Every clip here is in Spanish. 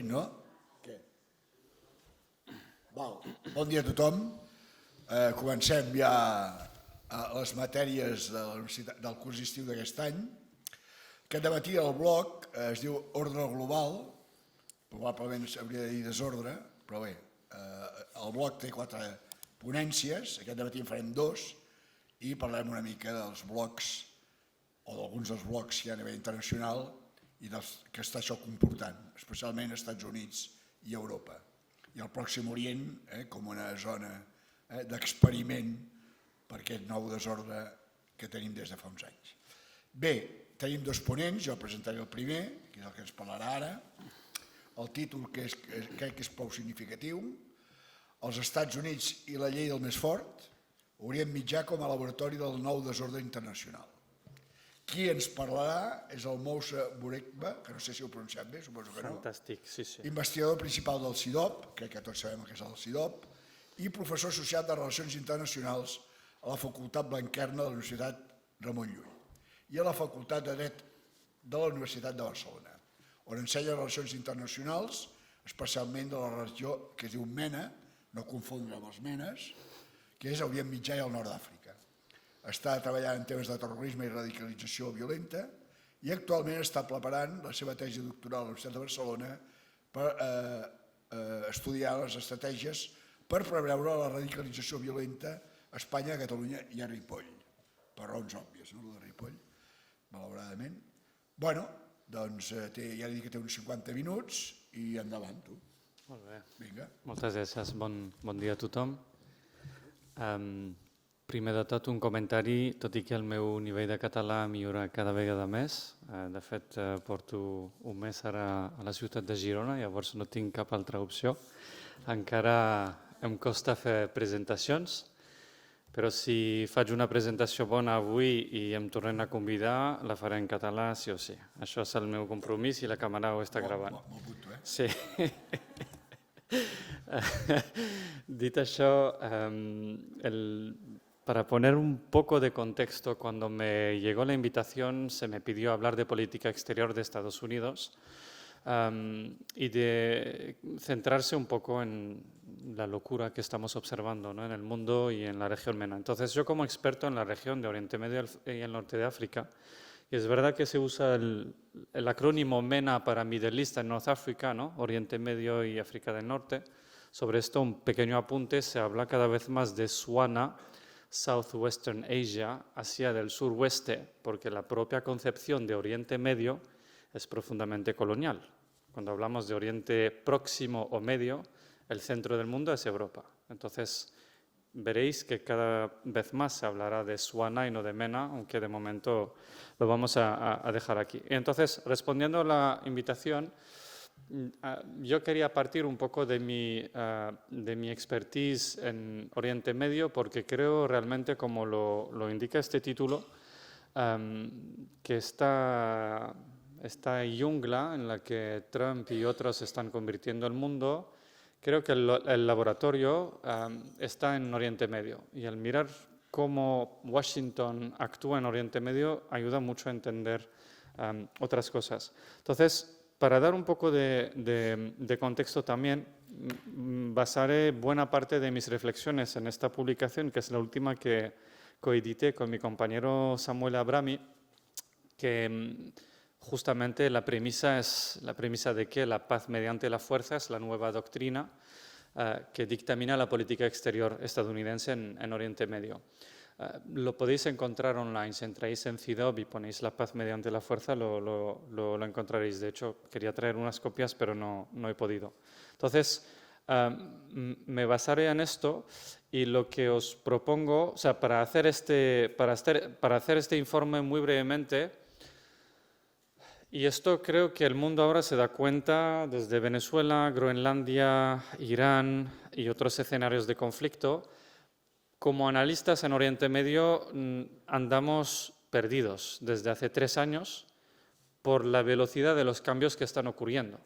No? Què? Val. Bon dia a tothom. Comencem ja les matèries del curs estiu d'aquest any. Aquest dematí el bloc es diu Ordre Global, probablement hauria de dir desordre, però bé, el bloc té 4 ponències, aquest dematí en farem 2 i parlarem una mica dels blocs o d'alguns dels blocs que hi ha a nivell internacional i que està això comportant, especialment als Estats Units i Europa. I el Pròxim Orient com una zona d'experiment per aquest nou desordre que tenim des de fa uns anys. Bé, tenim 2 ponents, jo presentaré el primer, que és el que ens parlarà ara. El títol crec que és prou significatiu, Els Estats Units i la llei del més fort, Orient Mitjà com a laboratori del nou desordre internacional. Qui ens parlarà és el Moussa Bourekba, que no sé si ho he pronunciat bé, suposo que no. Fantàstic, sí. Investigador principal del CIDOB, crec que tots sabem el que és el CIDOB, i professor associat de Relacions Internacionals a la Facultat Blanquerna de la Universitat Ramon Llull i a la Facultat de Dret de la Universitat de Barcelona, on ensenya Relacions Internacionals, especialment de la regió que es diu MENA, no confondre amb els MENES, que és Orient Mitjà i el nord d'Àfrica. Està treballant en temes de terrorisme i radicalització violenta i actualment està preparant la seva tesi doctoral a la Universitat de Barcelona per estudiar les estratègies per preveure la radicalització violenta a Espanya, a Catalunya i a Ripoll, per raons òbvies, no, de Ripoll, malauradament. Bé, doncs ja he dit que té uns 50 minuts i endavant, tu. Molt bé. Vinga. Moltes gràcies. Bon dia a tothom. Primer de tot, un comentari, tot i que el meu nivell de català millora cada vegada més. De fet, porto un mes ara a la ciutat de Girona, llavors no tinc cap altra opció. Encara em costa fer presentacions, però si faig una presentació bona avui i em tornen a convidar, la faré en català sí o sí. Això és el meu compromís i la càmera ho està gravant. Molt punto, eh? Sí. Dit això, para poner un poco de contexto, cuando me llegó la invitación se me pidió hablar de política exterior de Estados Unidos y de centrarse un poco en la locura que estamos observando, ¿no?, en el mundo y en la región MENA. Entonces, yo como experto en la región de Oriente Medio y el norte de África, y es verdad que se usa el acrónimo MENA para Middle East and North Africa, ¿no?, Oriente Medio y África del Norte. Sobre esto, un pequeño apunte, se habla cada vez más de SWANA, Southwestern Asia, Asia del suroeste, porque la propia concepción de Oriente Medio es profundamente colonial. Cuando hablamos de Oriente Próximo o Medio, el centro del mundo es Europa. Entonces, veréis que cada vez más se hablará de SWANA y no de MENA, aunque de momento lo vamos a dejar aquí. Entonces, respondiendo a la invitación, yo quería partir un poco de mi expertise en Oriente Medio, porque creo realmente, como lo indica este título, que esta jungla en la que Trump y otros están convirtiendo el mundo, creo que el laboratorio está en Oriente Medio. Y al mirar cómo Washington actúa en Oriente Medio, ayuda mucho a entender otras cosas. Entonces, para dar un poco de contexto también, basaré buena parte de mis reflexiones en esta publicación, que es la última que coedité con mi compañero Samuel Abrami, que justamente la premisa es la premisa de que la paz mediante la fuerza es la nueva doctrina que dictamina la política exterior estadounidense en Oriente Medio. Lo podéis encontrar online, si entráis en CIDOB y ponéis la paz mediante la fuerza, lo encontraréis. De hecho, quería traer unas copias, pero no he podido. Entonces, me basaré en esto y lo que os propongo, o sea, para hacer este informe muy brevemente, y esto creo que el mundo ahora se da cuenta desde Venezuela, Groenlandia, Irán y otros escenarios de conflicto. Como analistas en Oriente Medio andamos perdidos desde hace 3 años por la velocidad de los cambios que están ocurriendo.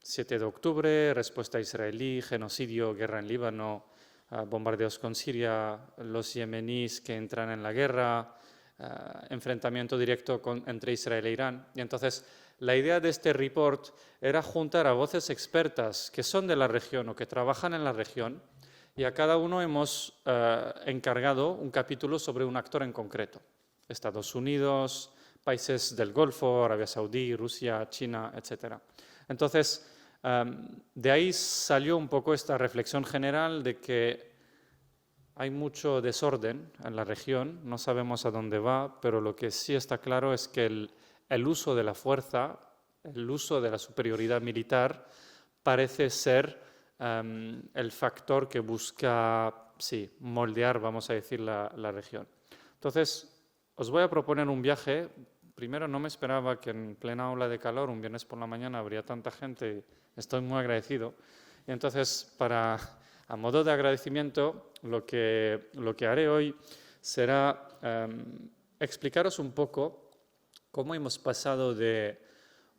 7 de octubre, respuesta israelí, genocidio, guerra en Líbano, bombardeos con Siria, los yemeníes que entran en la guerra, enfrentamiento directo entre Israel e Irán. Y entonces la idea de este report era juntar a voces expertas que son de la región o que trabajan en la región, y a cada uno hemos encargado un capítulo sobre un actor en concreto. Estados Unidos, países del Golfo, Arabia Saudí, Rusia, China, etc. Entonces, de ahí salió un poco esta reflexión general de que hay mucho desorden en la región, no sabemos a dónde va, pero lo que sí está claro es que el uso de la fuerza, el uso de la superioridad militar, parece ser el factor que busca, sí, moldear, vamos a decir, la región. Entonces, os voy a proponer un viaje. Primero, no me esperaba que en plena ola de calor, un viernes por la mañana, habría tanta gente. Estoy muy agradecido. Y entonces, a modo de agradecimiento, lo que haré hoy será explicaros un poco cómo hemos pasado de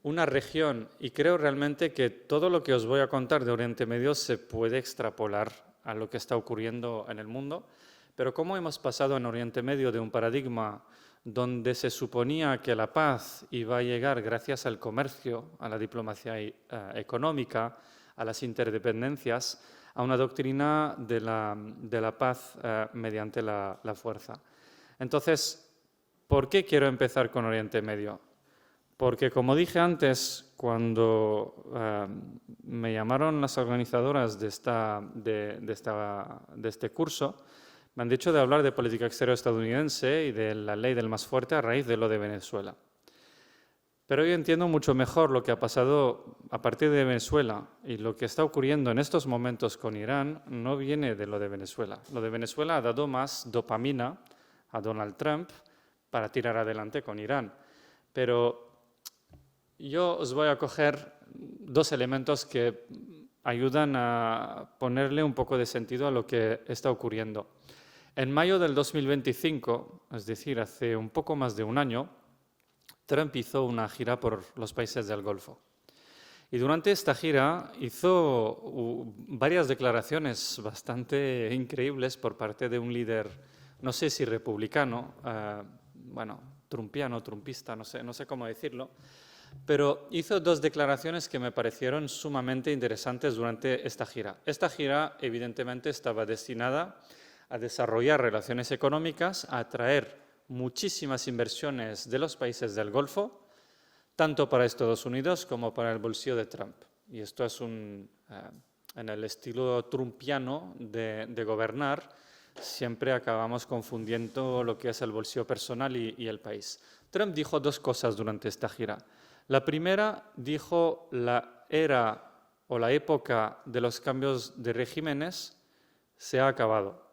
una región, y creo realmente que todo lo que os voy a contar de Oriente Medio se puede extrapolar a lo que está ocurriendo en el mundo, pero cómo hemos pasado en Oriente Medio de un paradigma donde se suponía que la paz iba a llegar gracias al comercio, a la diplomacia económica, a las interdependencias, a una doctrina de la paz mediante la fuerza. Entonces, ¿por qué quiero empezar con Oriente Medio? Porque, como dije antes, cuando me llamaron las organizadoras de este curso, me han dicho de hablar de política exterior estadounidense y de la ley del más fuerte a raíz de lo de Venezuela. Pero yo entiendo mucho mejor lo que ha pasado a partir de Venezuela, y lo que está ocurriendo en estos momentos con Irán no viene de lo de Venezuela. Lo de Venezuela ha dado más dopamina a Donald Trump para tirar adelante con Irán. Pero yo os voy a coger dos elementos que ayudan a ponerle un poco de sentido a lo que está ocurriendo. En mayo del 2025, es decir, hace un poco más de un año, Trump hizo una gira por los países del Golfo. Y durante esta gira hizo varias declaraciones bastante increíbles por parte de un líder, no sé si republicano, trumpiano, trumpista, no sé cómo decirlo, pero hizo dos declaraciones que me parecieron sumamente interesantes durante esta gira. Esta gira, evidentemente, estaba destinada a desarrollar relaciones económicas, a atraer muchísimas inversiones de los países del Golfo, tanto para Estados Unidos como para el bolsillo de Trump. Y esto es en el estilo trumpiano de gobernar, siempre acabamos confundiendo lo que es el bolsillo personal y el país. Trump dijo dos cosas durante esta gira. La primera, dijo la era o la época de los cambios de regímenes se ha acabado.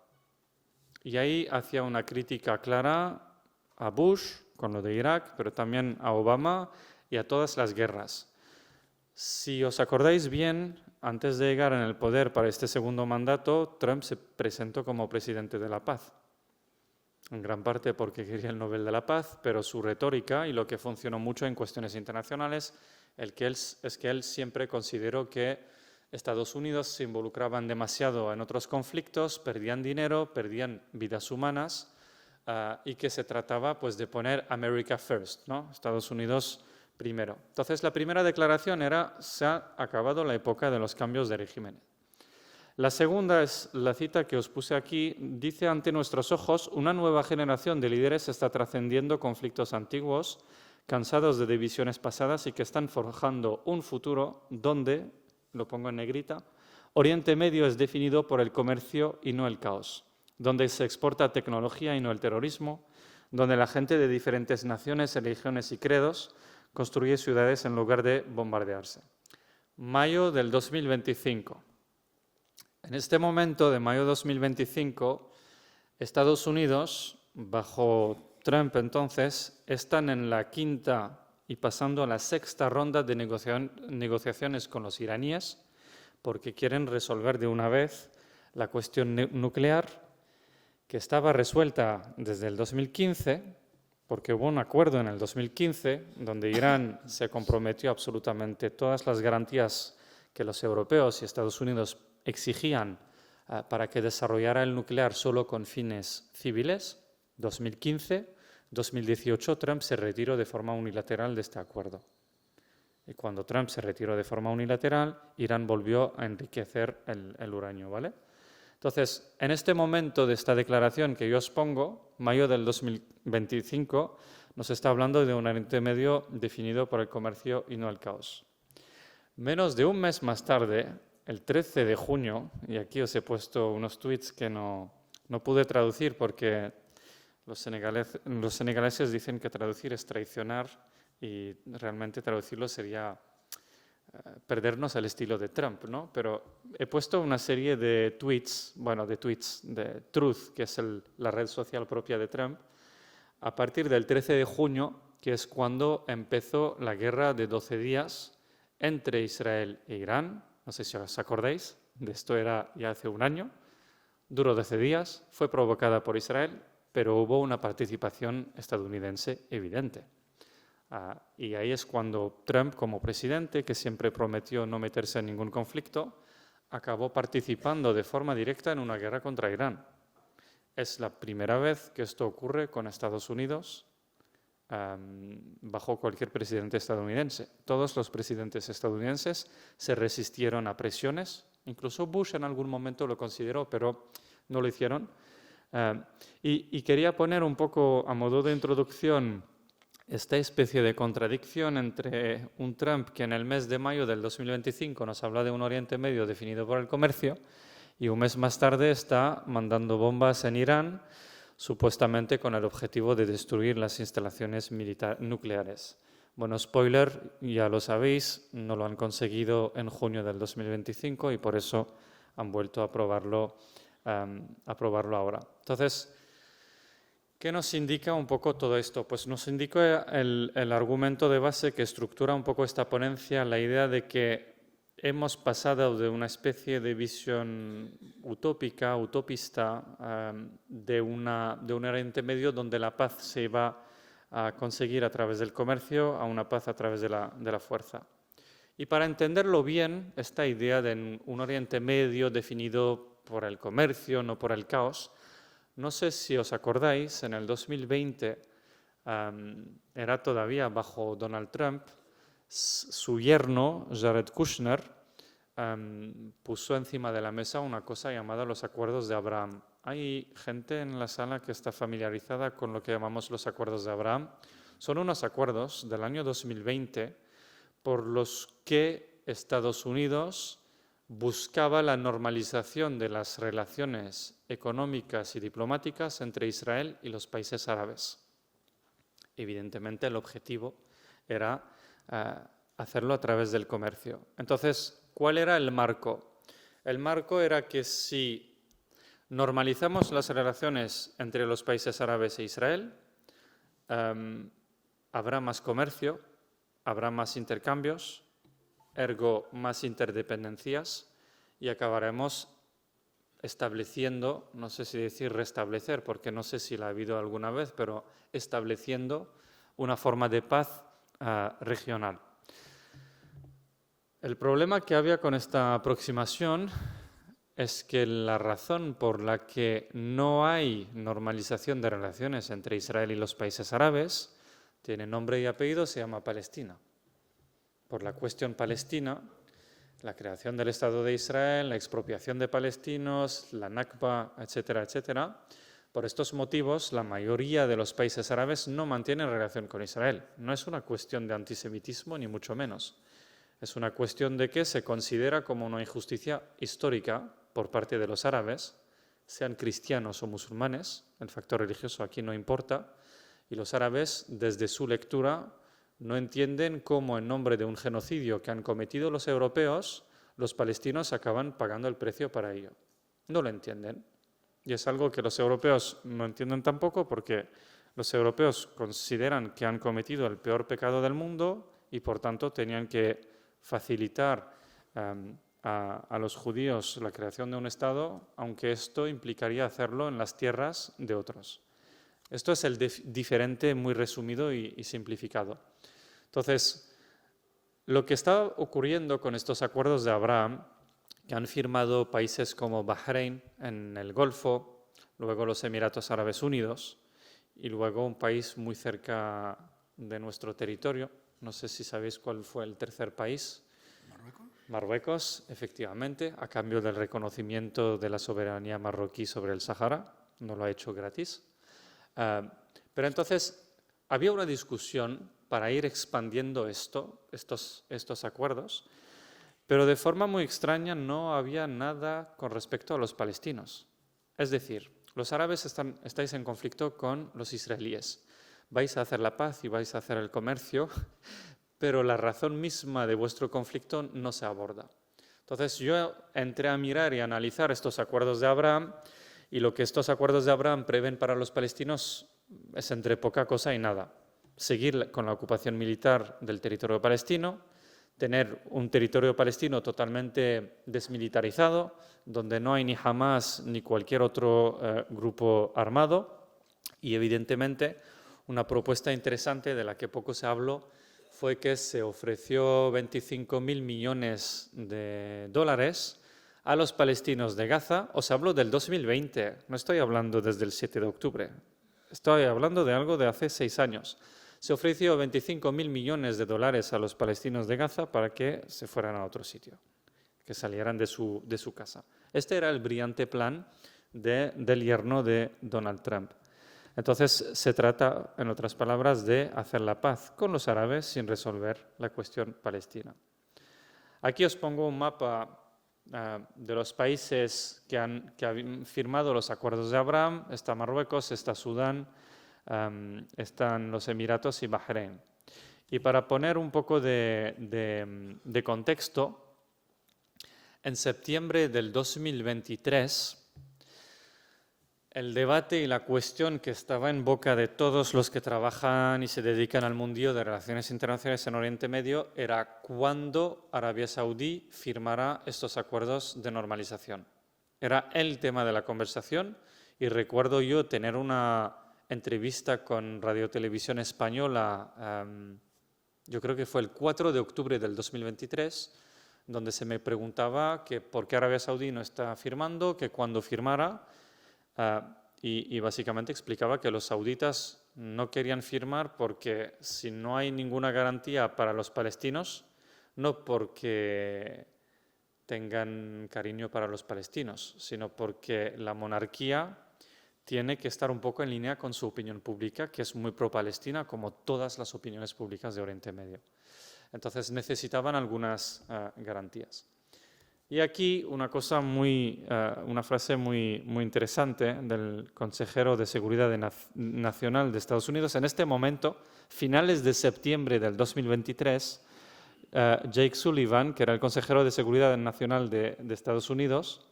Y ahí hacía una crítica clara a Bush con lo de Irak, pero también a Obama y a todas las guerras. Si os acordáis bien, antes de llegar en el poder para este segundo mandato, Trump se presentó como presidente de la paz. En gran parte porque quería el Nobel de la Paz, pero su retórica y lo que funcionó mucho en cuestiones internacionales es que él siempre consideró que Estados Unidos se involucraban demasiado en otros conflictos, perdían dinero, perdían vidas humanas, y que se trataba pues, de poner America first, ¿no? Estados Unidos primero. Entonces, la primera declaración era: se ha acabado la época de los cambios de régimen. La segunda es la cita que os puse aquí. Dice: ante nuestros ojos, una nueva generación de líderes está trascendiendo conflictos antiguos, cansados de divisiones pasadas y que están forjando un futuro donde, lo pongo en negrita, Oriente Medio es definido por el comercio y no el caos, donde se exporta tecnología y no el terrorismo, donde la gente de diferentes naciones, religiones y credos construye ciudades en lugar de bombardearse. Mayo del 2025. En este momento de mayo de 2025, Estados Unidos, bajo Trump entonces, están en la quinta y pasando a la sexta ronda de negociaciones con los iraníes, porque quieren resolver de una vez la cuestión nuclear, que estaba resuelta desde el 2015, porque hubo un acuerdo en el 2015 donde Irán se comprometió absolutamente todas las garantías que los europeos y Estados Unidos exigían para que desarrollara el nuclear solo con fines civiles. 2015, 2018, Trump se retiró de forma unilateral de este acuerdo. Y cuando Trump se retiró de forma unilateral, Irán volvió a enriquecer el uranio, ¿vale? Entonces, en este momento de esta declaración que yo os pongo, mayo del 2025, nos está hablando de un Oriente Medio definido por el comercio y no el caos. Menos de un mes más tarde, el 13 de junio, y aquí os he puesto unos tweets que no pude traducir porque los senegaleses dicen que traducir es traicionar y realmente traducirlo sería perdernos el estilo de Trump, ¿no? Pero he puesto una serie de tweets, de Truth, que es la red social propia de Trump, a partir del 13 de junio, que es cuando empezó la guerra de 12 días entre Israel e Irán. No sé si os acordáis, de esto era ya hace un año. Duró 12 días, fue provocada por Israel, pero hubo una participación estadounidense evidente. Y ahí es cuando Trump, como presidente, que siempre prometió no meterse en ningún conflicto, acabó participando de forma directa en una guerra contra Irán. Es la primera vez que esto ocurre con Estados Unidos bajo cualquier presidente estadounidense. Todos los presidentes estadounidenses se resistieron a presiones, incluso Bush en algún momento lo consideró, pero no lo hicieron. Y quería poner un poco a modo de introducción esta especie de contradicción entre un Trump que en el mes de mayo del 2025 nos habla de un Oriente Medio definido por el comercio y un mes más tarde está mandando bombas en Irán, supuestamente con el objetivo de destruir las instalaciones nucleares. Bueno, spoiler, ya lo sabéis, no lo han conseguido en junio del 2025 y por eso han vuelto a probarlo ahora. Entonces, ¿qué nos indica un poco todo esto? Pues nos indica el argumento de base que estructura un poco esta ponencia, la idea de que hemos pasado de una especie de visión utopista, de un Oriente Medio donde la paz se iba a conseguir a través del comercio, a una paz a través de la fuerza. Y para entenderlo bien, esta idea de un Oriente Medio definido por el comercio, no por el caos, no sé si os acordáis, en el 2020 era todavía bajo Donald Trump, su yerno, Jared Kushner, puso encima de la mesa una cosa llamada los Acuerdos de Abraham. Hay gente en la sala que está familiarizada con lo que llamamos los Acuerdos de Abraham. Son unos acuerdos del año 2020 por los que Estados Unidos buscaba la normalización de las relaciones económicas y diplomáticas entre Israel y los países árabes. Evidentemente, el objetivo era hacerlo a través del comercio. Entonces, ¿cuál era el marco? El marco era que si normalizamos las relaciones entre los países árabes e Israel, habrá más comercio, habrá más intercambios, ergo más interdependencias, y acabaremos estableciendo, no sé si decir restablecer, porque no sé si la ha habido alguna vez, pero estableciendo una forma de paz regional. El problema que había con esta aproximación es que la razón por la que no hay normalización de relaciones entre Israel y los países árabes tiene nombre y apellido, se llama Palestina. Por la cuestión palestina, la creación del Estado de Israel, la expropiación de palestinos, la Nakba, etcétera, etcétera. Por estos motivos, la mayoría de los países árabes no mantienen relación con Israel. No es una cuestión de antisemitismo, ni mucho menos. Es una cuestión de que se considera como una injusticia histórica por parte de los árabes, sean cristianos o musulmanes, el factor religioso aquí no importa, y los árabes, desde su lectura, no entienden cómo en nombre de un genocidio que han cometido los europeos, los palestinos acaban pagando el precio para ello. No lo entienden. Y es algo que los europeos no entienden tampoco porque los europeos consideran que han cometido el peor pecado del mundo y por tanto tenían que facilitar a los judíos la creación de un Estado, aunque esto implicaría hacerlo en las tierras de otros. Esto es el diferente muy resumido y simplificado. Entonces, lo que está ocurriendo con estos acuerdos de Abraham, que han firmado países como Bahrein en el Golfo, luego los Emiratos Árabes Unidos y luego un país muy cerca de nuestro territorio. No sé si sabéis cuál fue el tercer país. Marruecos? Marruecos, efectivamente, a cambio del reconocimiento de la soberanía marroquí sobre el Sahara. No lo ha hecho gratis. Pero entonces había una discusión para ir expandiendo estos acuerdos, pero de forma muy extraña no había nada con respecto a los palestinos. Es decir, los árabes estáis en conflicto con los israelíes. Vais a hacer la paz y vais a hacer el comercio, pero la razón misma de vuestro conflicto no se aborda. Entonces yo entré a mirar y a analizar estos acuerdos de Abraham, y lo que estos acuerdos de Abraham prevén para los palestinos es entre poca cosa y nada. Seguir con la ocupación militar del territorio palestino, tener un territorio palestino totalmente desmilitarizado, donde no hay ni Hamas ni cualquier otro grupo armado, y evidentemente una propuesta interesante de la que poco se habló fue que se ofreció 25.000 millones de dólares a los palestinos de Gaza. Os hablo del 2020, no estoy hablando desde el 7 de octubre, estoy hablando de algo de hace 6 años. Se ofreció 25.000 millones de dólares a los palestinos de Gaza para que se fueran a otro sitio, que salieran de su casa. Este era el brillante plan del yerno de Donald Trump. Entonces se trata, en otras palabras, de hacer la paz con los árabes sin resolver la cuestión palestina. Aquí os pongo un mapa de los países que han firmado los acuerdos de Abraham. Está Marruecos, está Sudán, están los Emiratos y Bahrein. Y para poner un poco de contexto, en septiembre del 2023, el debate y la cuestión que estaba en boca de todos los que trabajan y se dedican al mundillo de relaciones internacionales en Oriente Medio era cuándo Arabia Saudí firmará estos acuerdos de normalización. Era el tema de la conversación, y recuerdo yo tener una entrevista con Radio Televisión Española, yo creo que fue el 4 de octubre del 2023, donde se me preguntaba que por qué Arabia Saudí no está firmando, que cuándo firmara, y básicamente explicaba que los sauditas no querían firmar porque si no hay ninguna garantía para los palestinos, no porque tengan cariño para los palestinos, sino porque la monarquía tiene que estar un poco en línea con su opinión pública, que es muy pro-palestina, como todas las opiniones públicas de Oriente Medio. Entonces necesitaban algunas garantías. Y aquí una frase muy interesante del consejero de Seguridad Nacional de Estados Unidos. En este momento, finales de septiembre del 2023, Jake Sullivan, que era el consejero de Seguridad Nacional de Estados Unidos,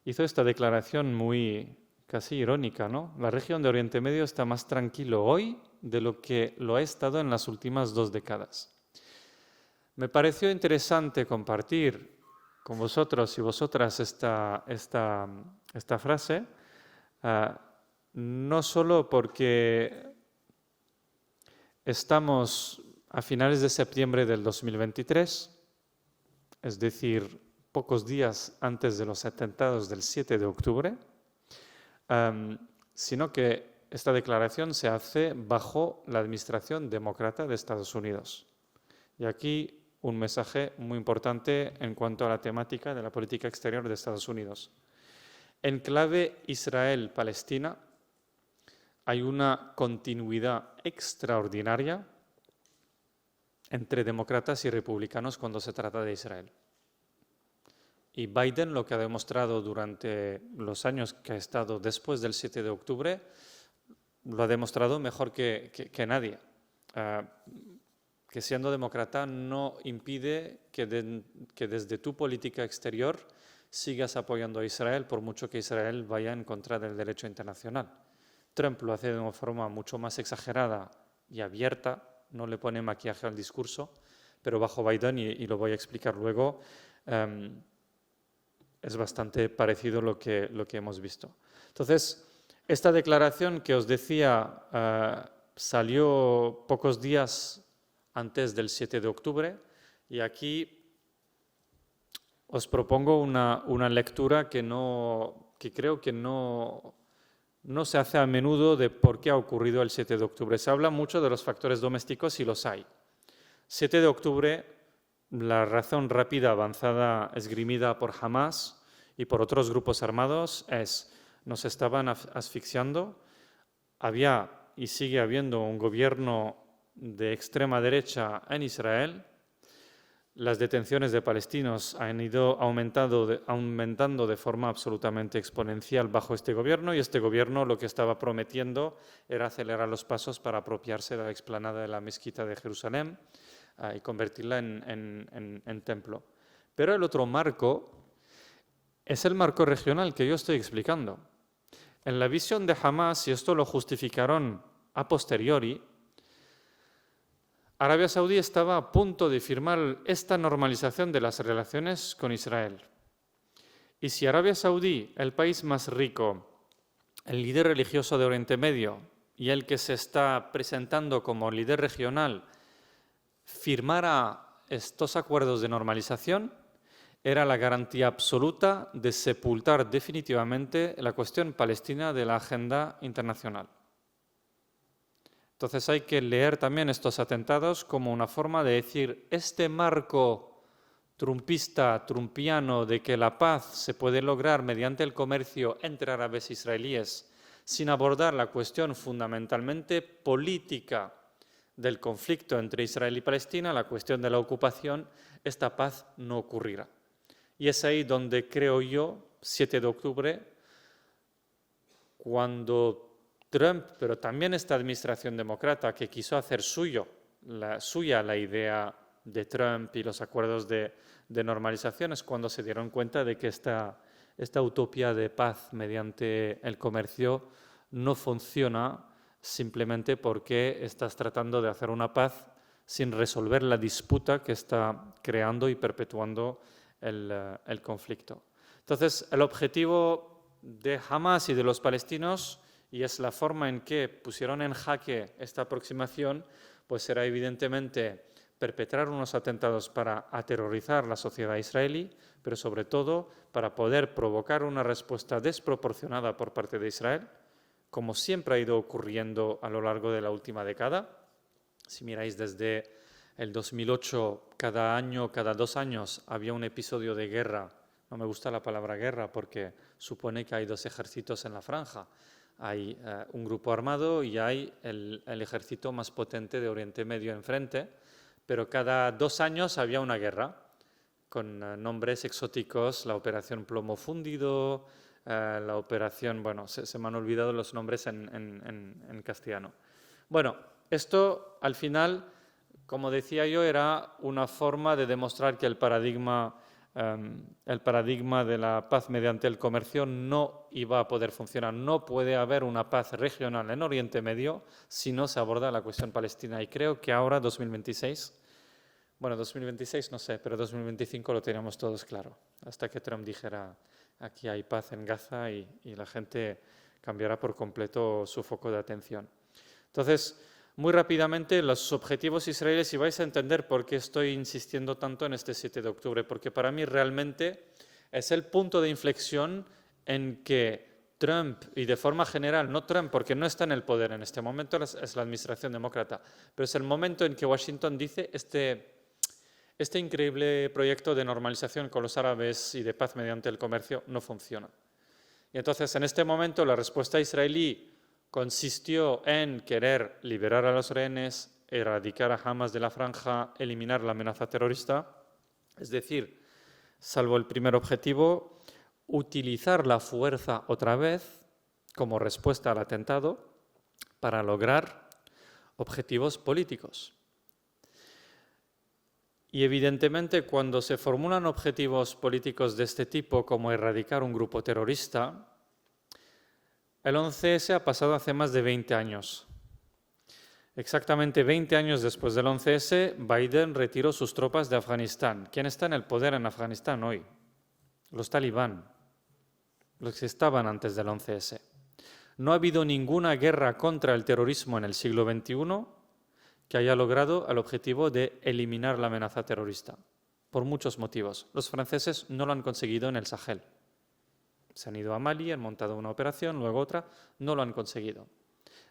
hizo esta declaración muy casi irónica, ¿no? La región de Oriente Medio está más tranquilo hoy de lo que lo ha estado en las últimas 2 décadas. Me pareció interesante compartir con vosotros y vosotras esta frase, no solo porque estamos a finales de septiembre del 2023, es decir, pocos días antes de los atentados del 7 de octubre, sino que esta declaración se hace bajo la administración demócrata de Estados Unidos. Y aquí un mensaje muy importante en cuanto a la temática de la política exterior de Estados Unidos. En clave Israel-Palestina hay una continuidad extraordinaria entre demócratas y republicanos cuando se trata de Israel. Y Biden lo que ha demostrado durante los años que ha estado después del 7 de octubre, lo ha demostrado mejor que nadie. Que siendo demócrata no impide que desde tu política exterior sigas apoyando a Israel, por mucho que Israel vaya en contra del derecho internacional. Trump lo hace de una forma mucho más exagerada y abierta, no le pone maquillaje al discurso, pero bajo Biden, y lo voy a explicar luego, es bastante parecido lo que hemos visto. Entonces, esta declaración que os decía salió pocos días antes del 7 de octubre, y aquí os propongo una lectura que creo que no no se hace a menudo de por qué ha ocurrido el 7 de octubre. Se habla mucho de los factores domésticos y los hay. 7 de octubre, la razón rápida avanzada esgrimida por Hamas y por otros grupos armados es: nos estaban asfixiando, había y sigue habiendo un gobierno de extrema derecha en Israel, las detenciones de palestinos han ido aumentando de forma absolutamente exponencial bajo este gobierno, y este gobierno lo que estaba prometiendo era acelerar los pasos para apropiarse de la explanada de la mezquita de Jerusalén y convertirla en templo. Pero el otro marco es el marco regional que yo estoy explicando. En la visión de Hamas, y esto lo justificaron a posteriori, Arabia Saudí estaba a punto de firmar esta normalización de las relaciones con Israel. Y si Arabia Saudí, el país más rico, el líder religioso de Oriente Medio y el que se está presentando como líder regional, firmara estos acuerdos de normalización, era la garantía absoluta de sepultar definitivamente la cuestión palestina de la agenda internacional. Entonces hay que leer también estos atentados como una forma de decir: este marco trumpista, trumpiano, de que la paz se puede lograr mediante el comercio entre árabes e israelíes, sin abordar la cuestión fundamentalmente política del conflicto entre Israel y Palestina, la cuestión de la ocupación, esta paz no ocurrirá. Y es ahí donde creo yo, 7 de octubre, cuando Trump, pero también esta administración demócrata que quiso hacer suya la idea de Trump y los acuerdos de normalización, es cuando se dieron cuenta de que esta utopía de paz mediante el comercio no funciona simplemente porque estás tratando de hacer una paz sin resolver la disputa que está creando y perpetuando el conflicto. Entonces, el objetivo de Hamas y de los palestinos, y es la forma en que pusieron en jaque esta aproximación, pues será evidentemente perpetrar unos atentados para aterrorizar la sociedad israelí, pero sobre todo para poder provocar una respuesta desproporcionada por parte de Israel, como siempre ha ido ocurriendo a lo largo de la última década. Si miráis desde el 2008, cada año, cada 2 años, había un episodio de guerra. No me gusta la palabra guerra porque supone que hay 2 ejércitos en la franja. Hay un grupo armado y hay el ejército más potente de Oriente Medio enfrente, pero cada 2 años había una guerra con nombres exóticos: la operación Plomo Fundido, la operación, bueno, se me han olvidado los nombres en castellano. Bueno, esto al final, como decía yo, era una forma de demostrar que el paradigma de la paz mediante el comercio no iba a poder funcionar. No puede haber una paz regional en Oriente Medio si no se aborda la cuestión palestina. Y creo que ahora, 2026 no sé, pero 2025 lo teníamos todos claro. Hasta que Trump dijera: aquí hay paz en Gaza, y la gente cambiará por completo su foco de atención. Entonces, muy rápidamente, los objetivos israelíes, y vais a entender por qué estoy insistiendo tanto en este 7 de octubre, porque para mí realmente es el punto de inflexión en que Trump, y de forma general, no Trump porque no está en el poder en este momento, es la administración demócrata, pero es el momento en que Washington dice: este increíble proyecto de normalización con los árabes y de paz mediante el comercio no funciona. Y entonces, en este momento, la respuesta israelí consistió en querer liberar a los rehenes, erradicar a Hamas de la franja, eliminar la amenaza terrorista, es decir, salvo el primer objetivo, utilizar la fuerza otra vez como respuesta al atentado para lograr objetivos políticos. Y evidentemente, cuando se formulan objetivos políticos de este tipo, como erradicar un grupo terrorista, el 11S ha pasado hace más de 20 años. Exactamente 20 años después del 11S, Biden retiró sus tropas de Afganistán. ¿Quién está en el poder en Afganistán hoy? Los talibán, los que estaban antes del 11S. No ha habido ninguna guerra contra el terrorismo en el siglo XXI que haya logrado el objetivo de eliminar la amenaza terrorista, por muchos motivos. Los franceses no lo han conseguido en el Sahel. Se han ido a Mali, han montado una operación, luego otra, no lo han conseguido.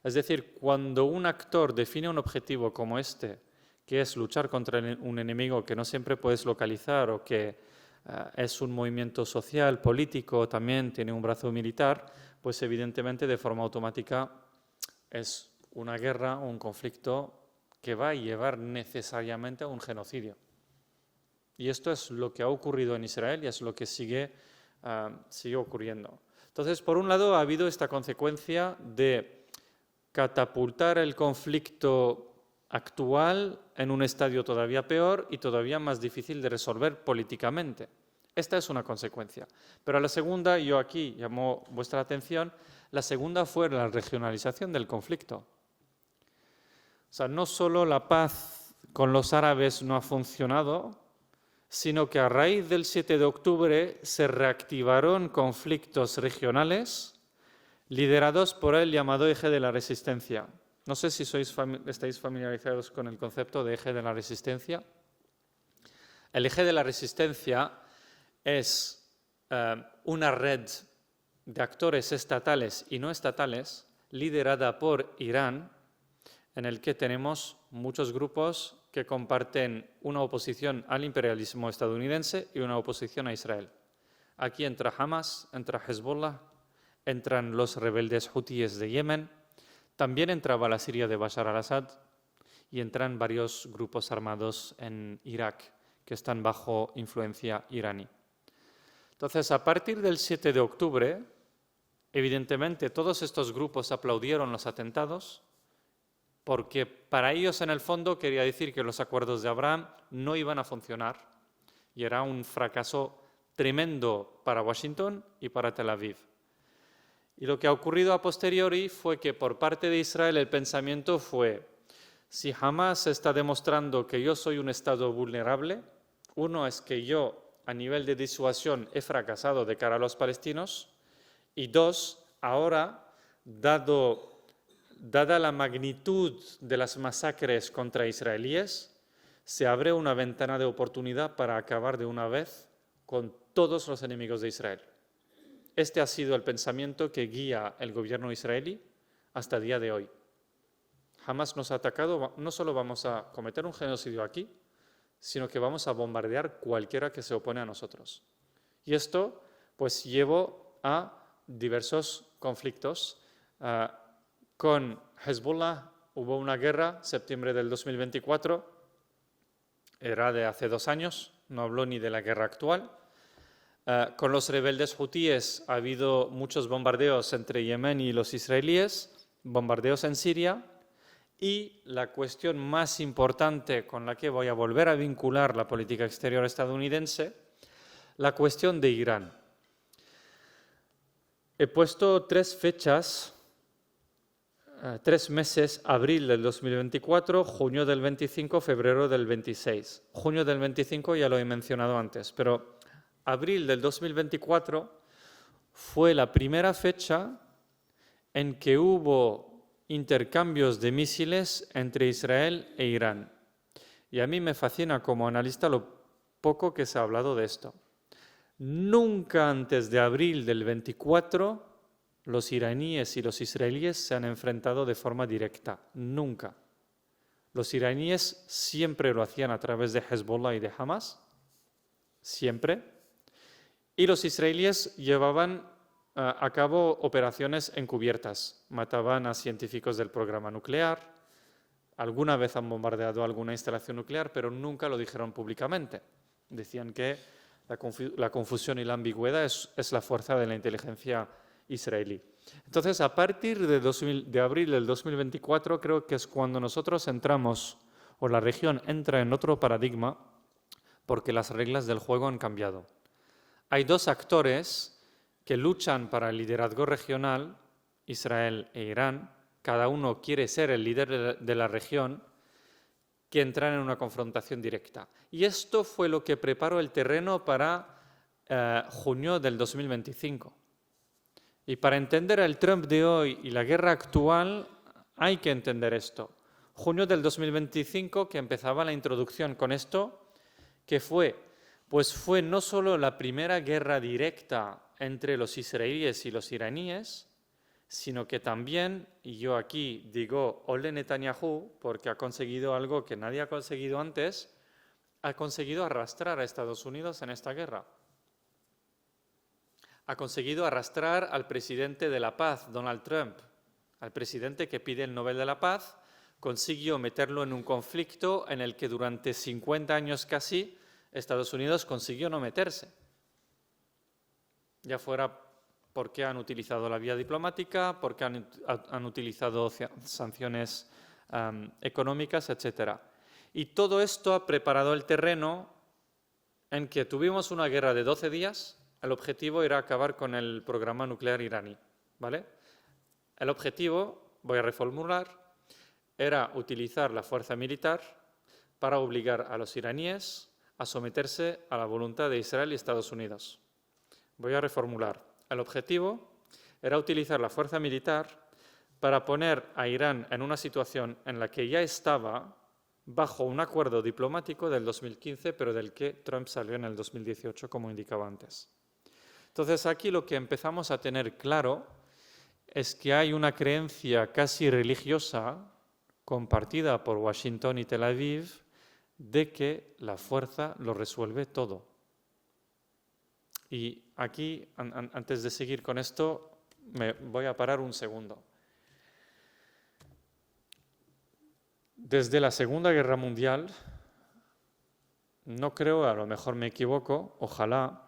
Es decir, cuando un actor define un objetivo como este, que es luchar contra un enemigo que no siempre puedes localizar o que es un movimiento social, político, también tiene un brazo militar, pues evidentemente de forma automática es una guerra o un conflicto que va a llevar necesariamente a un genocidio. Y esto es lo que ha ocurrido en Israel y es lo que sigue ocurriendo. Entonces, por un lado, ha habido esta consecuencia de catapultar el conflicto actual en un estadio todavía peor y todavía más difícil de resolver políticamente. Esta es una consecuencia. Pero la segunda, yo aquí llamo vuestra atención, la segunda fue la regionalización del conflicto. O sea, no solo la paz con los árabes no ha funcionado, sino que a raíz del 7 de octubre se reactivaron conflictos regionales liderados por el llamado eje de la resistencia. No sé si estáis familiarizados con el concepto de eje de la resistencia. El eje de la resistencia es una red de actores estatales y no estatales liderada por Irán, en el que tenemos muchos grupos que comparten una oposición al imperialismo estadounidense y una oposición a Israel. Aquí entra Hamas, entra Hezbollah, entran los rebeldes hutíes de Yemen, también entraba la Siria de Bashar al-Assad y entran varios grupos armados en Irak que están bajo influencia iraní. Entonces, a partir del 7 de octubre, evidentemente todos estos grupos aplaudieron los atentados porque para ellos en el fondo quería decir que los acuerdos de Abraham no iban a funcionar y era un fracaso tremendo para Washington y para Tel Aviv. Y lo que ha ocurrido a posteriori fue que por parte de Israel el pensamiento fue: si Hamas está demostrando que yo soy un Estado vulnerable, uno es que yo a nivel de disuasión he fracasado de cara a los palestinos, y dos, ahora, dada la magnitud de las masacres contra israelíes, se abre una ventana de oportunidad para acabar de una vez con todos los enemigos de Israel. Este ha sido el pensamiento que guía el gobierno israelí hasta el día de hoy. Hamas nos ha atacado, no solo vamos a cometer un genocidio aquí, sino que vamos a bombardear cualquiera que se opone a nosotros. Y esto pues llevó a diversos conflictos. Con Hezbollah hubo una guerra, septiembre del 2024, era de hace 2 años, no hablo ni de la guerra actual. Con los rebeldes hutíes ha habido muchos bombardeos entre Yemen y los israelíes, bombardeos en Siria, y la cuestión más importante con la que voy a volver a vincular la política exterior estadounidense, la cuestión de Irán. He puesto 3 fechas, 3 meses: abril del 2024, junio del 25, febrero del 26. Junio del 25 ya lo he mencionado antes, pero abril del 2024 fue la primera fecha en que hubo intercambios de misiles entre Israel e Irán. Y a mí me fascina como analista lo poco que se ha hablado de esto. Nunca antes de abril del 24 los iraníes y los israelíes se han enfrentado de forma directa. Nunca. Los iraníes siempre lo hacían a través de Hezbollah y de Hamas. Siempre. Y los israelíes llevaban a cabo operaciones encubiertas. Mataban a científicos del programa nuclear, alguna vez han bombardeado alguna instalación nuclear, pero nunca lo dijeron públicamente. Decían que la confusión y la ambigüedad es la fuerza de la inteligencia israelí. Entonces, a partir de abril del 2024, creo que es cuando nosotros entramos, o la región entra en otro paradigma, porque las reglas del juego han cambiado. Hay 2 actores que luchan para el liderazgo regional, Israel e Irán. Cada uno quiere ser el líder de la región, que entran en una confrontación directa. Y esto fue lo que preparó el terreno para junio del 2025. Y para entender el Trump de hoy y la guerra actual hay que entender esto. Junio del 2025, que empezaba la introducción con esto, que fue Pues fue no solo la primera guerra directa entre los israelíes y los iraníes, sino que también, y yo aquí digo ole Netanyahu, porque ha conseguido algo que nadie ha conseguido antes, ha conseguido arrastrar a Estados Unidos en esta guerra. Ha conseguido arrastrar al presidente de la paz, Donald Trump, al presidente que pide el Nobel de la Paz, consiguió meterlo en un conflicto en el que durante 50 años casi Estados Unidos consiguió no meterse. Ya fuera porque han utilizado la vía diplomática, porque han utilizado sanciones económicas, etc. Y todo esto ha preparado el terreno en que tuvimos una guerra de 12 días. El objetivo era acabar con el programa nuclear iraní, ¿vale? El objetivo, voy a reformular, era utilizar la fuerza militar para obligar a los iraníes a someterse a la voluntad de Israel y Estados Unidos. Voy a reformular. El objetivo era utilizar la fuerza militar para poner a Irán en una situación en la que ya estaba bajo un acuerdo diplomático del 2015, pero del que Trump salió en el 2018, como indicaba antes. Entonces, aquí lo que empezamos a tener claro es que hay una creencia casi religiosa compartida por Washington y Tel Aviv de que la fuerza lo resuelve todo. Y aquí, antes de seguir con esto, me voy a parar un segundo. Desde la Segunda Guerra Mundial, no creo, a lo mejor me equivoco, ojalá,